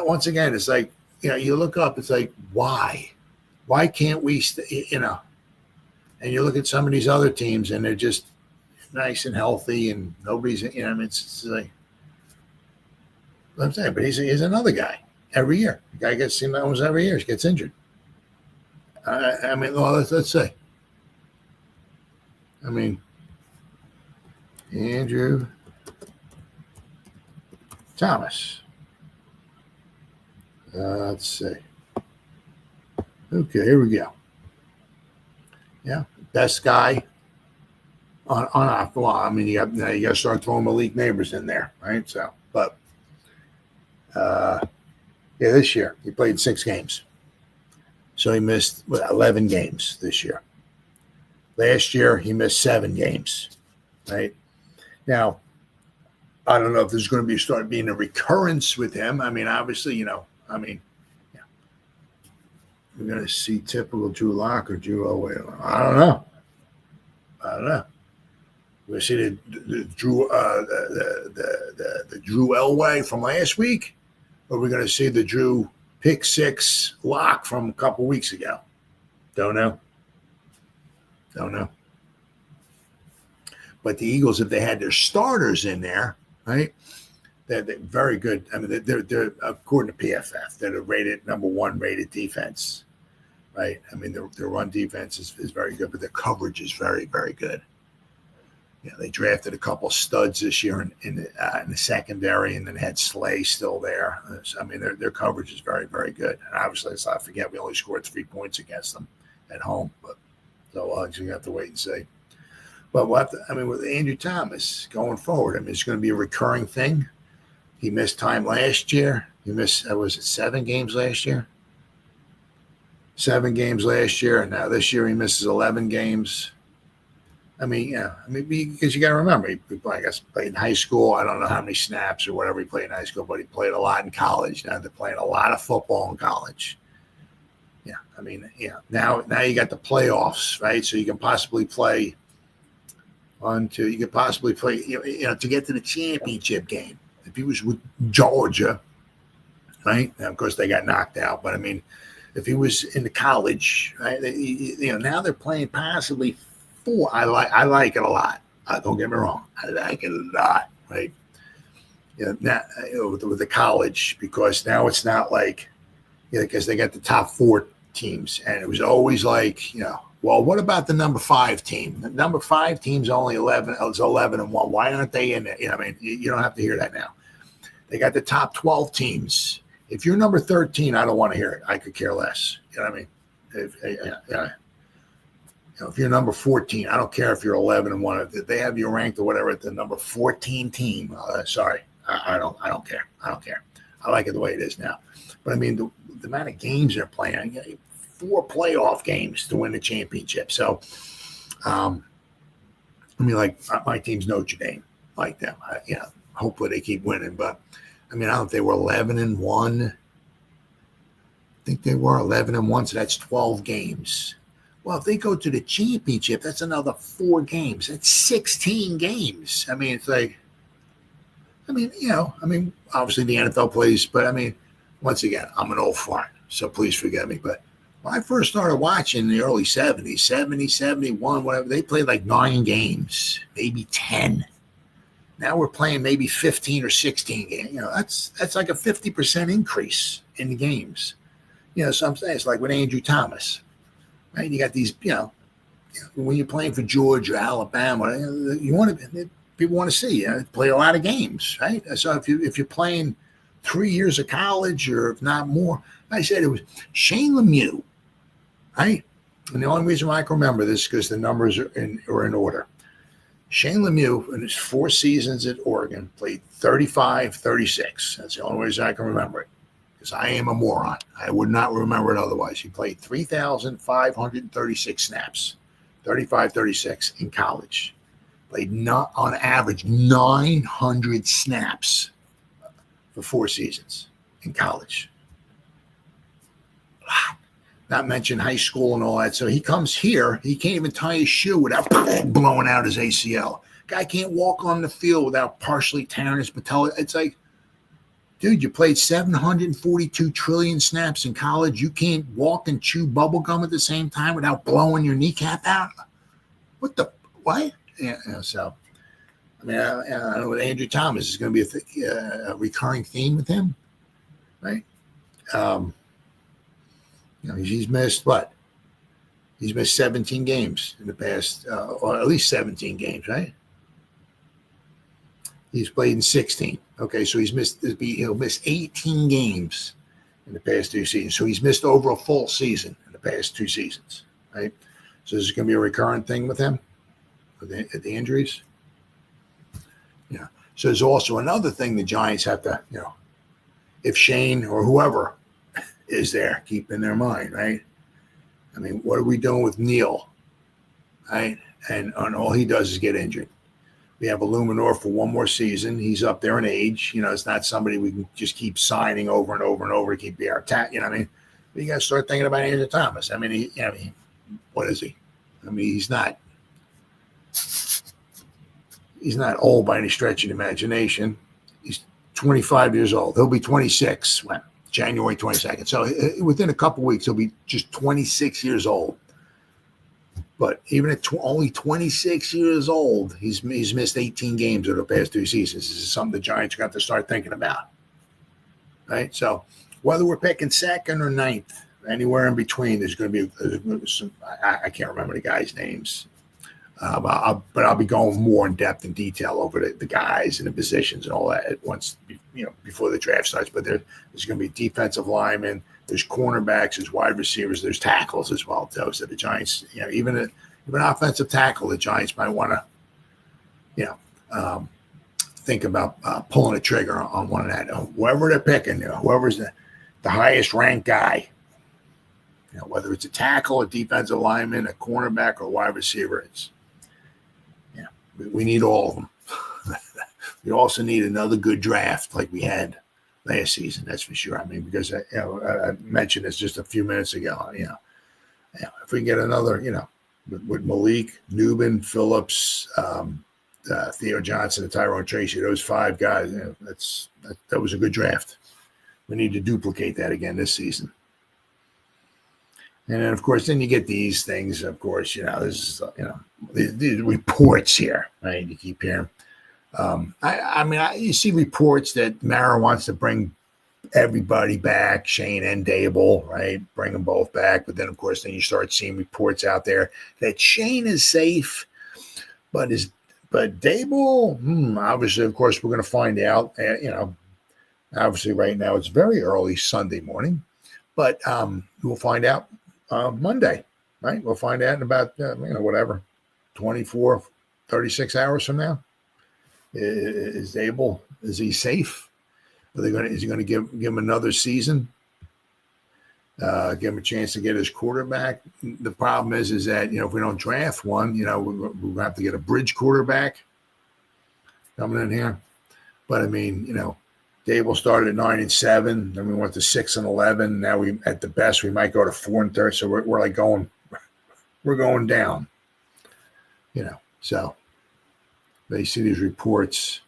once again, it's like you look up, it's like why can't we, and you look at some of these other teams, and they're just nice and healthy, and nobody's, it's like what I'm saying. But he's another guy every year. The guy gets seen almost every year. He gets injured. Let's say. Andrew Thomas. Let's see. Okay, here we go. Yeah, best guy on off. Well, you got to start throwing Malik Neighbors in there, right? So, but this year he played 6 games, so he missed 11 games this year. Last year he missed 7 games, right? Now, I don't know if there's going to start being a recurrence with him. Obviously, we're going to see typical Drew Lock or Drew Elway. I don't know. We're going to see the Drew the Drew Elway from last week, or we're going to see the Drew pick 6 Lock from a couple weeks ago. Don't know. But the Eagles, if they had their starters in there, right? They're very good. They're according to PFF, they're the number 1 rated defense, right? Their run defense is very good, but their coverage is very, very good. They drafted a couple studs this year in the secondary, and then had Slay still there. Their coverage is very, very good. And obviously, let's not forget, we only scored 3 points against them at home, but so you have to wait and see. But with Andrew Thomas going forward, it's going to be a recurring thing. He missed time last year. He missed, 7 games last year? 7 games last year, and now this year he misses 11 games. Because you got to remember, he played in high school. I don't know how many snaps or whatever he played in high school, but he played a lot in college. Now they're playing a lot of football in college. Now you got the playoffs, right? So you can possibly play until you could possibly play, to get to the championship game. If he was with Georgia, right? Now, of course, they got knocked out. But, I mean, if he was in the college, right, now they're playing possibly 4. I like it a lot. Don't get me wrong. I like it a lot, right? Now, with the college, because now it's not like, because they got the top 4 teams. And it was always like, well, what about the number 5 team? The number 5 team's only 11. It's 11-1. Why aren't they in it? I mean, you don't have to hear that now. They got the top 12 teams. If you're number 13, I don't want to hear it. I could care less. You know what I mean? If you're number 14, I don't care if you're 11-1. If they have you ranked or whatever at the number 14 team, sorry, I don't care. I don't care. I like it the way it is now. But I mean, the amount of games they're playing, 4 playoff games to win the championship. So, I mean, like my team's Notre Dame, like them. Hopefully they keep winning. But I mean, I don't know if they were 11-1. I think they were 11-1. So that's 12 games. Well, if they go to the championship, that's another 4 games. That's 16 games. I mean, it's like, obviously the NFL plays, but I mean, once again, I'm an old fart, so please forgive me. But when I first started watching in the early 70s, 70, 71, whatever, they played like 9 games, maybe 10. Now we're playing maybe 15 or 16 games. That's like a 50% increase in the games. So I'm saying it's like with Andrew Thomas, right? You got these, when you're playing for Georgia, Alabama, people want to see you play a lot of games, right? So if you're playing 3 years of college or if not more, I said it was Shane Lemieux, right? And the only reason why I can remember this is because the numbers are in order. Shane Lemieux, in his 4 seasons at Oregon, played 35, 36. That's the only reason I can remember it, because I am a moron. I would not remember it otherwise. He played 3,536 snaps, 35, 36 in college. Played not on average 900 snaps for 4 seasons in college. Wow. Not mention high school and all that. So he comes here, he can't even tie his shoe without blowing out his ACL. Guy can't walk on the field without partially tearing his patella. It's like, dude, you played 742 trillion snaps in college. You can't walk and chew bubble gum at the same time without blowing your kneecap out? What? So, I mean, I don't know with Andrew Thomas is going to be a recurring theme with him, right? He's missed what? He's missed 17 games in the past, or at least 17 games, right? He's played in 16. Okay, so he'll miss 18 games in the past 2 seasons. So he's missed over a full season in the past 2 seasons, right? So this is going to be a recurrent thing with him, with the injuries. Yeah. So there's also another thing the Giants have to, if Shane or whoever is there, keep in their mind, right? I mean, what are we doing with Neal, right? And all he does is get injured. We have Illuminor for 1 more season. He's up there in age. It's not somebody we can just keep signing over and over and over to keep our attack. You know what I mean? But you got to start thinking about Andrew Thomas. I mean, what is he? I mean, he's not old by any stretch of the imagination. He's 25 years old. He'll be 26 when January 22nd. So within a couple weeks, he'll be just 26 years old. But even at only 26 years old, he's missed 18 games over the past 2 seasons. This is something the Giants got to start thinking about, right? So whether we're picking 2nd or 9th, anywhere in between, there's going to be some, I can't remember the guys' names, but I'll be going more in depth and detail over the guys and the positions and all that at once, before the draft starts. But there's going to be defensive linemen, there's cornerbacks, there's wide receivers, there's tackles as well. So the Giants, even an offensive tackle, the Giants might want to, think about pulling a trigger on one of that. Whoever they're picking, whoever's the highest ranked guy. Whether it's a tackle, a defensive lineman, a cornerback, or a wide receiver, we need all of them. We also need another good draft like we had last season. That's for sure. I mean, because I mentioned this just a few minutes ago. If we can get another, with Malik, Newman, Phillips, Theo Johnson, and Tyrone Tracy. Those 5 guys. That was a good draft. We need to duplicate that again this season. And then, of course, then you get these things. Of course, this is these reports here, right? You keep hearing. You see reports that Mara wants to bring everybody back, Shane and Dable, right? Bring them both back. But then, of course, then you start seeing reports out there that Shane is safe, but Dable, obviously, of course, we're going to find out. Obviously, right now it's very early Sunday morning, but we'll find out Monday, right? We'll find out in about 24, 36 hours from now. Is Dable, is he safe? Is he going to give him another season? Give him a chance to get his quarterback. The problem is that, if we don't draft one, we're going to have to get a bridge quarterback coming in here. But Dable started at 9-7, then we went to 6-11. Now we, at the best, we might go to 4-3. So we're like going down, So they see these reports.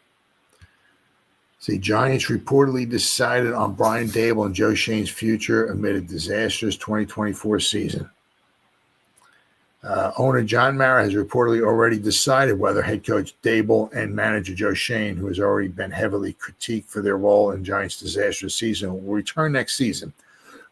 See, Giants reportedly decided on Brian Dable and Joe Shane's future amid a disastrous 2024 season. Owner John Mara has reportedly already decided whether head coach Dable and manager Joe Shane, who has already been heavily critiqued for their role in Giants' disastrous season, will return next season.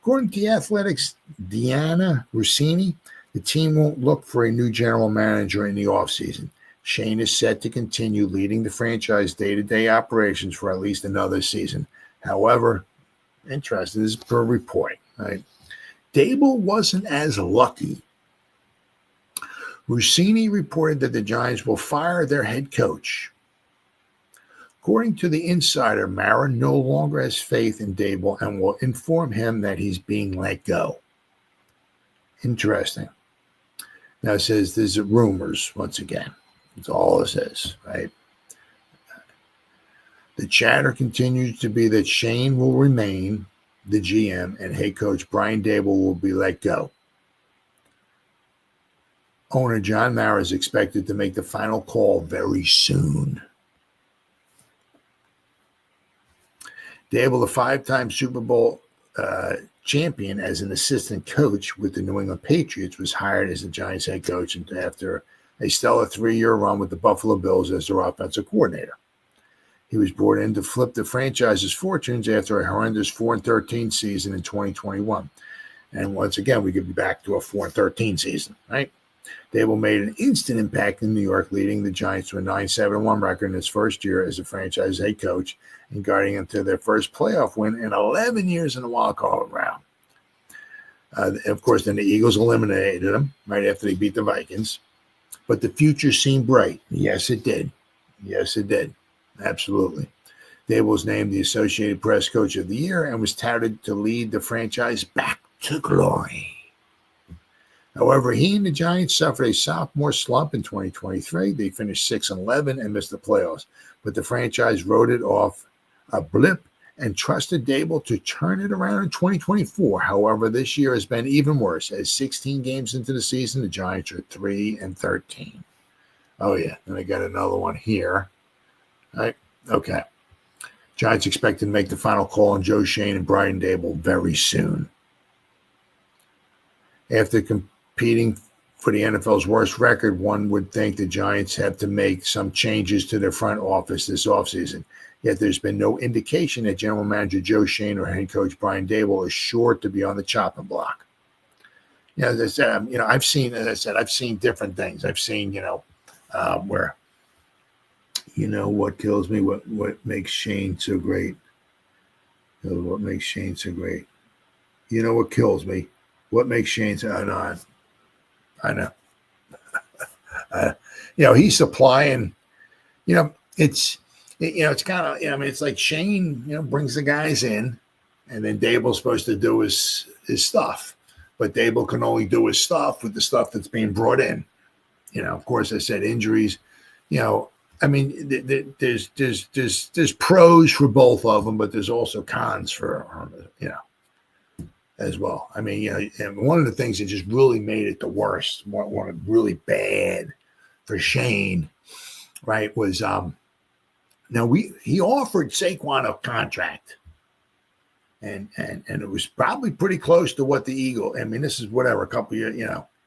According to The Athletic's Deanna Rossini, the team won't look for a new general manager in the offseason. Shane is set to continue leading the franchise day-to-day operations for at least another season. However, interesting, this is per report, right? Dable wasn't as lucky. Rossini reported that the Giants will fire their head coach. According to the insider, Mara no longer has faith in Dable and will inform him that he's being let go. Interesting. Now it says there's rumors once again. That's all it says, right? The chatter continues to be that Shane will remain the GM and head coach Brian Dable will be let go. Owner John Mara is expected to make the final call very soon. Dable, the 5-time Super Bowl champion as an assistant coach with the New England Patriots, was hired as the Giants head coach after a stellar 3-year run with the Buffalo Bills as their offensive coordinator. He was brought in to flip the franchise's fortunes after a horrendous 4-13 season in 2021. And once again, we could be back to a 4-13 season, right? Dable made an instant impact in New York, leading the Giants to a 9-7-1 record in his first year as a franchise head coach and guiding them to their first playoff win in 11 years in the wild card round. Of course, then the Eagles eliminated them right after they beat the Vikings. But the future seemed bright. Yes, it did. Yes, it did. Absolutely. Dable was named the Associated Press Coach of the Year and was touted to lead the franchise back to glory. However, he and the Giants suffered a sophomore slump in 2023. They finished 6-11 and missed the playoffs. But the franchise wrote it off a blip and trusted Dable to turn it around in 2024. However, this year has been even worse. As 16 games into the season, the Giants are 3-13. Oh, yeah. And I got another one here. All right. Okay. Giants expected to make the final call on Joe Shane and Brian Dable very soon. After competing for the NFL's worst record, one would think the Giants have to make some changes to their front office this offseason. Yet there's been no indication that general manager Joe Shane or head coach Brian Dable is sure to be on the chopping block. As I said, I've seen different things. I've seen, where, what kills me, what makes Shane so great. What makes Shane so great. What kills me? What makes Shane so, I know. He's supplying, it's kind of, it's like Shane, brings the guys in, and then Dable's supposed to do his stuff. But Dable can only do his stuff with the stuff that's being brought in. Of course, I said injuries. There's pros for both of them, but there's also cons for, as well. I mean, and one of the things that just really made it the worst, one really bad for Shane, right, was he offered Saquon a contract. And it was probably pretty close to what the Eagle. I mean, this is whatever, a couple years,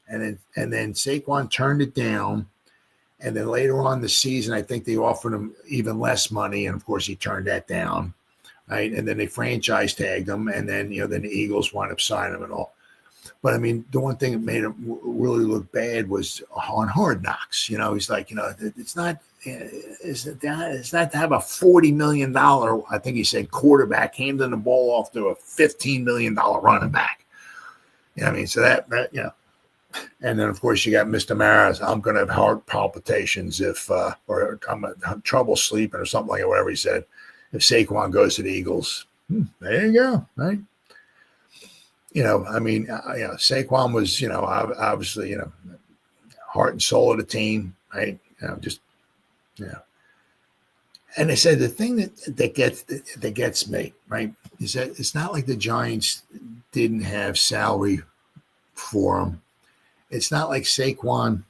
and then Saquon turned it down. And then later on in the season, I think they offered him even less money. And of course, he turned that down. Right. And then they franchise tagged him. And then, then the Eagles wound up signing him and all. But I mean, the one thing that made him really look bad was on Hard Knocks. He's like, it's not to have a $40 million, I think he said, quarterback handing the ball off to a $15 million running back. I mean, so that. And then, of course, you got Mr. Maris. I'm going to have heart palpitations or I'm going to have trouble sleeping or something like that, whatever he said, if Saquon goes to the Eagles. There you go, right? I mean, Saquon was, obviously, heart and soul of the team, right? And they said the thing that gets me, right, is that it's not like the Giants didn't have salary for him. It's not like Saquon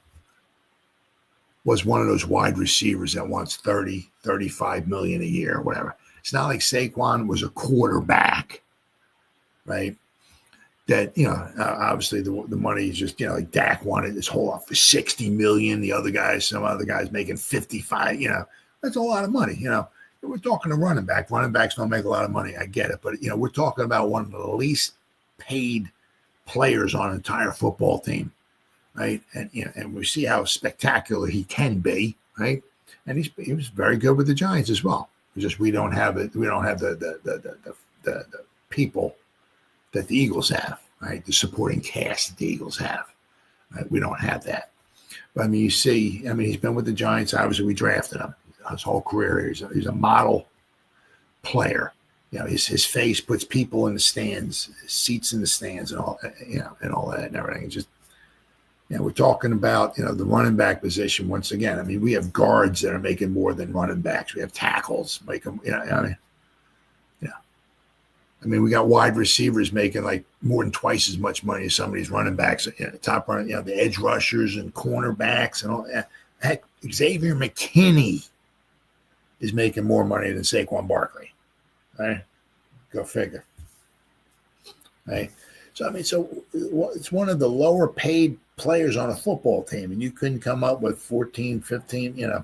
was one of those wide receivers that wants 30, 35 million a year or whatever. It's not like Saquon was a quarterback, right? That, obviously the money is just, like Dak wanted this whole lot for 60 million. Some other guys making 55, that's a lot of money, We're talking a running back. Running backs don't make a lot of money. I get it. But, we're talking about one of the least paid players on an entire football team. Right. And we see how spectacular he can be. Right. And he was very good with the Giants as well. It's just we don't have it. We don't have the people that the Eagles have. Right. The supporting cast that the Eagles have. Right. We don't have that. But I mean, he's been with the Giants. Obviously, we drafted him his whole career. He's a model player. His face puts people in the stands, seats in the stands, and all, and all that and everything. It's just. We're talking about, the running back position once again. I mean, we have guards that are making more than running backs. We have tackles making, I mean, we got wide receivers making like more than twice as much money as some of these running backs. Top running, the edge rushers and cornerbacks and all that. Heck, Xavier McKinney is making more money than Saquon Barkley. Right? Go figure. Right? So, I mean, it's one of the lower paid players on a football team, and you couldn't come up with 14, 15, Yeah.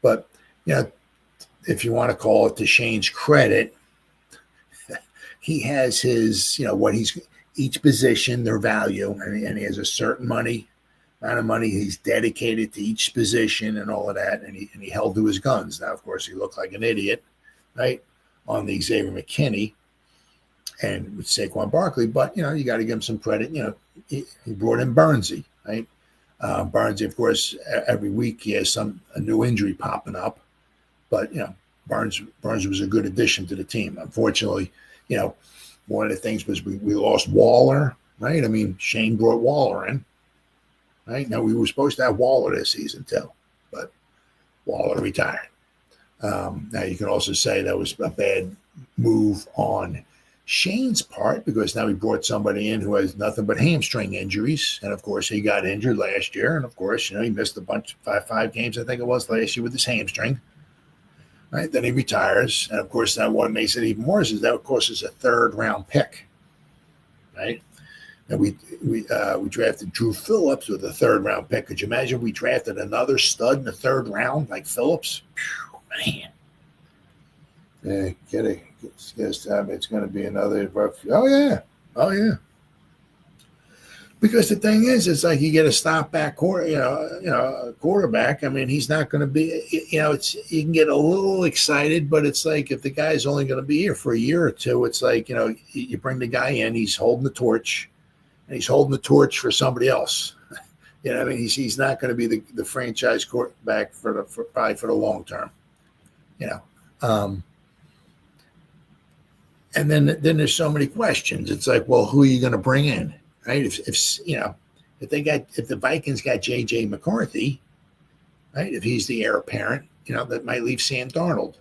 But, if you want to call it to Shane's credit, he has his, each position, their value, and he has a certain amount of money he's dedicated to each position and all of that, and he held to his guns. Now, of course, he looked like an idiot, right, on the Xavier McKinney and with Saquon Barkley, but, you got to give him some credit. He brought in Burnsy, right? Burnsy, of course, every week he has a new injury popping up, but, Burns was a good addition to the team. Unfortunately, one of the things was we lost Waller, right? I mean, Shane brought Waller in, right? Now, we were supposed to have Waller this season too, but Waller retired. Now, you can also say that was a bad move on Shane's part, because now he brought somebody in who has nothing but hamstring injuries. And of course, he got injured last year. And of course, he missed a bunch, five games, I think it was, last year with his hamstring. Right. Then he retires. And of course, now what makes it even worse is that, of course, is a 3rd round pick. Right. And we drafted Drew Phillips with a 3rd round pick. Could you imagine if we drafted another stud in the 3rd round like Phillips? Whew, man. Yeah, it's going to be another rough. Oh yeah. Because the thing is, it's like you get a stopback quarterback. I mean, he's not going to be. You can get a little excited, but it's like if the guy's only going to be here for a year or two, it's like you bring the guy in, he's holding the torch, and he's holding the torch for somebody else. I mean, he's not going to be the franchise quarterback probably for the long term. And then there's so many questions. It's like, well, who are you going to bring in, right? If the Vikings got J.J. McCarthy, right? If he's the heir apparent, that might leave Sam Darnold.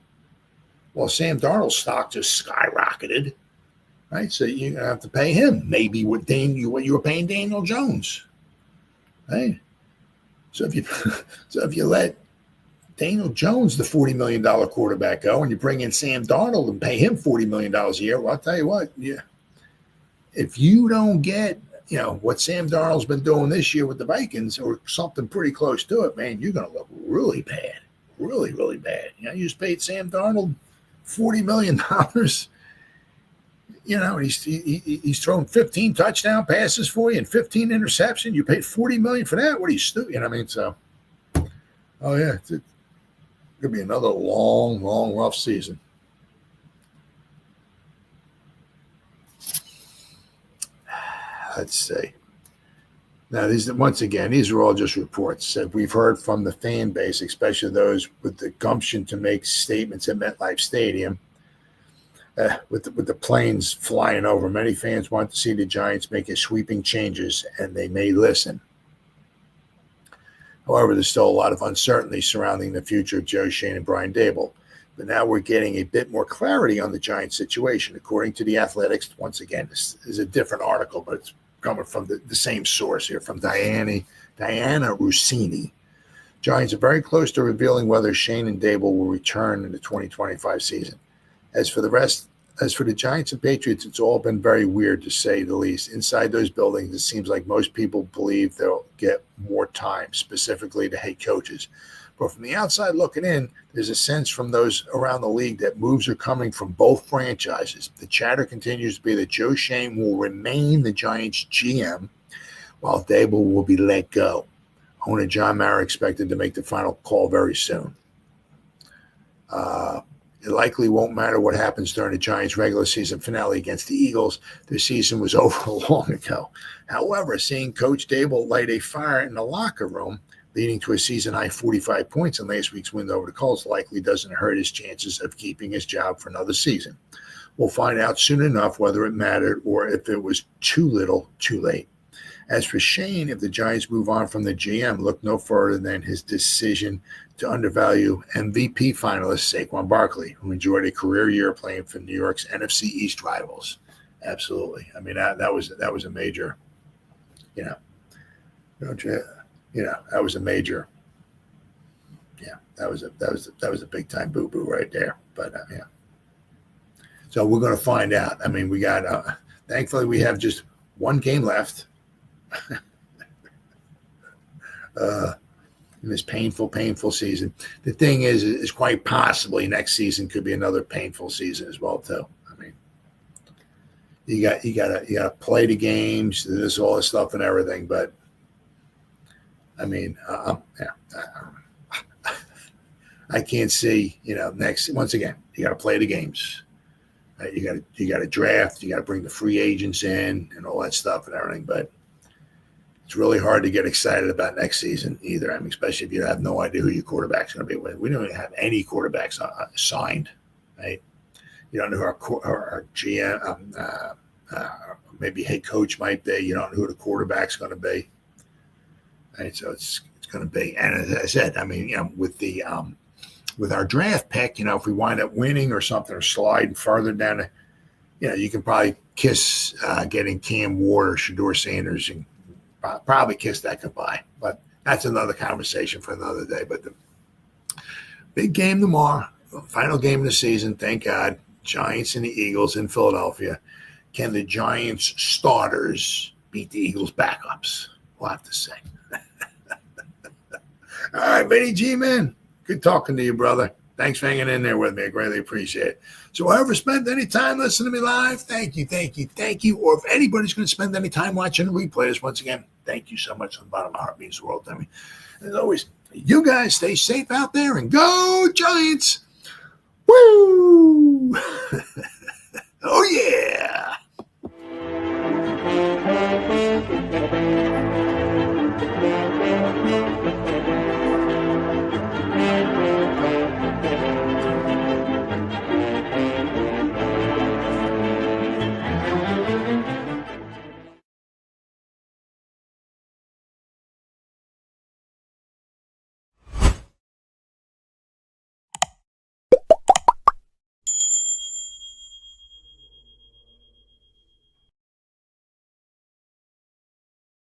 Well, Sam Darnold's stock just skyrocketed, right? So you're going to have to pay him maybe what you were paying Daniel Jones, right? So if you let Daniel Jones, the $40 million quarterback, go, and you bring in Sam Darnold and pay him $40 million a year, well, I'll tell you what, yeah, if you don't get, what Sam Darnold's been doing this year with the Vikings or something pretty close to it, man, you're going to look really bad, really, really bad. You just paid Sam Darnold $40 million. He's thrown 15 touchdown passes for you and 15 interceptions. You paid $40 million for that? What are you stupid? So, oh yeah, it's gonna be another long, long, rough season. Let's see. Now, these are all just reports that we've heard from the fan base, especially those with the gumption to make statements at MetLife Stadium. With the planes flying over, many fans want to see the Giants make sweeping changes, and they may listen. However, there's still a lot of uncertainty surrounding the future of Joe Schoen and Brian Daboll. But now we're getting a bit more clarity on the Giants situation. According to The Athletics, once again, this is a different article, but it's coming from the same source here, from Diana Rossini. Giants are very close to revealing whether Schoen and Daboll will return in the 2025 season. As for the Giants and Patriots, it's all been very weird, to say the least. Inside those buildings, it seems like most people believe they'll get more time, specifically the head coaches. But from the outside looking in, there's a sense from those around the league that moves are coming from both franchises. The chatter continues to be that Joe Schoen will remain the Giants GM, while Daboll will be let go. Owner John Mara expected to make the final call very soon. It likely won't matter what happens during the Giants' regular season finale against the Eagles. Their season was over long ago. However, seeing Coach Daboll light a fire in the locker room, leading to a season-high 45 points in last week's win over the Colts, likely doesn't hurt his chances of keeping his job for another season. We'll find out soon enough whether it mattered or if it was too little, too late. As for Schoen, if the Giants move on from the GM, look no further than his decision to undervalue MVP finalist Saquon Barkley, who enjoyed a career year playing for New York's NFC East rivals. Absolutely. I mean, that was a major, that was a major, that was a big time boo boo right there. But so we're going to find out. I mean, we got thankfully we have just one game left. In this painful season. The thing is quite possibly next season could be another painful season as well too. I mean, you gotta play the games, this all this stuff and everything. But I mean, I can't see next. Once again, you got to play the games. You got to draft. You got to bring the free agents in and all that stuff and everything. But it's really hard to get excited about next season either. I mean, especially if you have no idea who your quarterback's going to be. We don't even have any quarterbacks signed, right? You don't know who our GM, maybe head coach might be. You don't know who the quarterback's going to be. Right? So it's going to be. And as I said, I mean, with our draft pick, if we wind up winning or something or sliding further down, you can probably kiss getting Cam Ward or Shedeur Sanders and probably kiss that goodbye, but that's another conversation for another day. But the big game tomorrow, final game of the season, thank God, Giants and the Eagles in Philadelphia. Can the Giants starters beat the Eagles backups? We'll have to see. All right, Vinny G, man, good talking to you, brother. Thanks for hanging in there with me. I greatly appreciate it. So whoever spent any time listening to me live, thank you. Or if anybody's going to spend any time watching the replays, once again, thank you so much from the bottom of my heart. It means the world to me. As always, you guys stay safe out there and go Giants. Woo! Oh, yeah.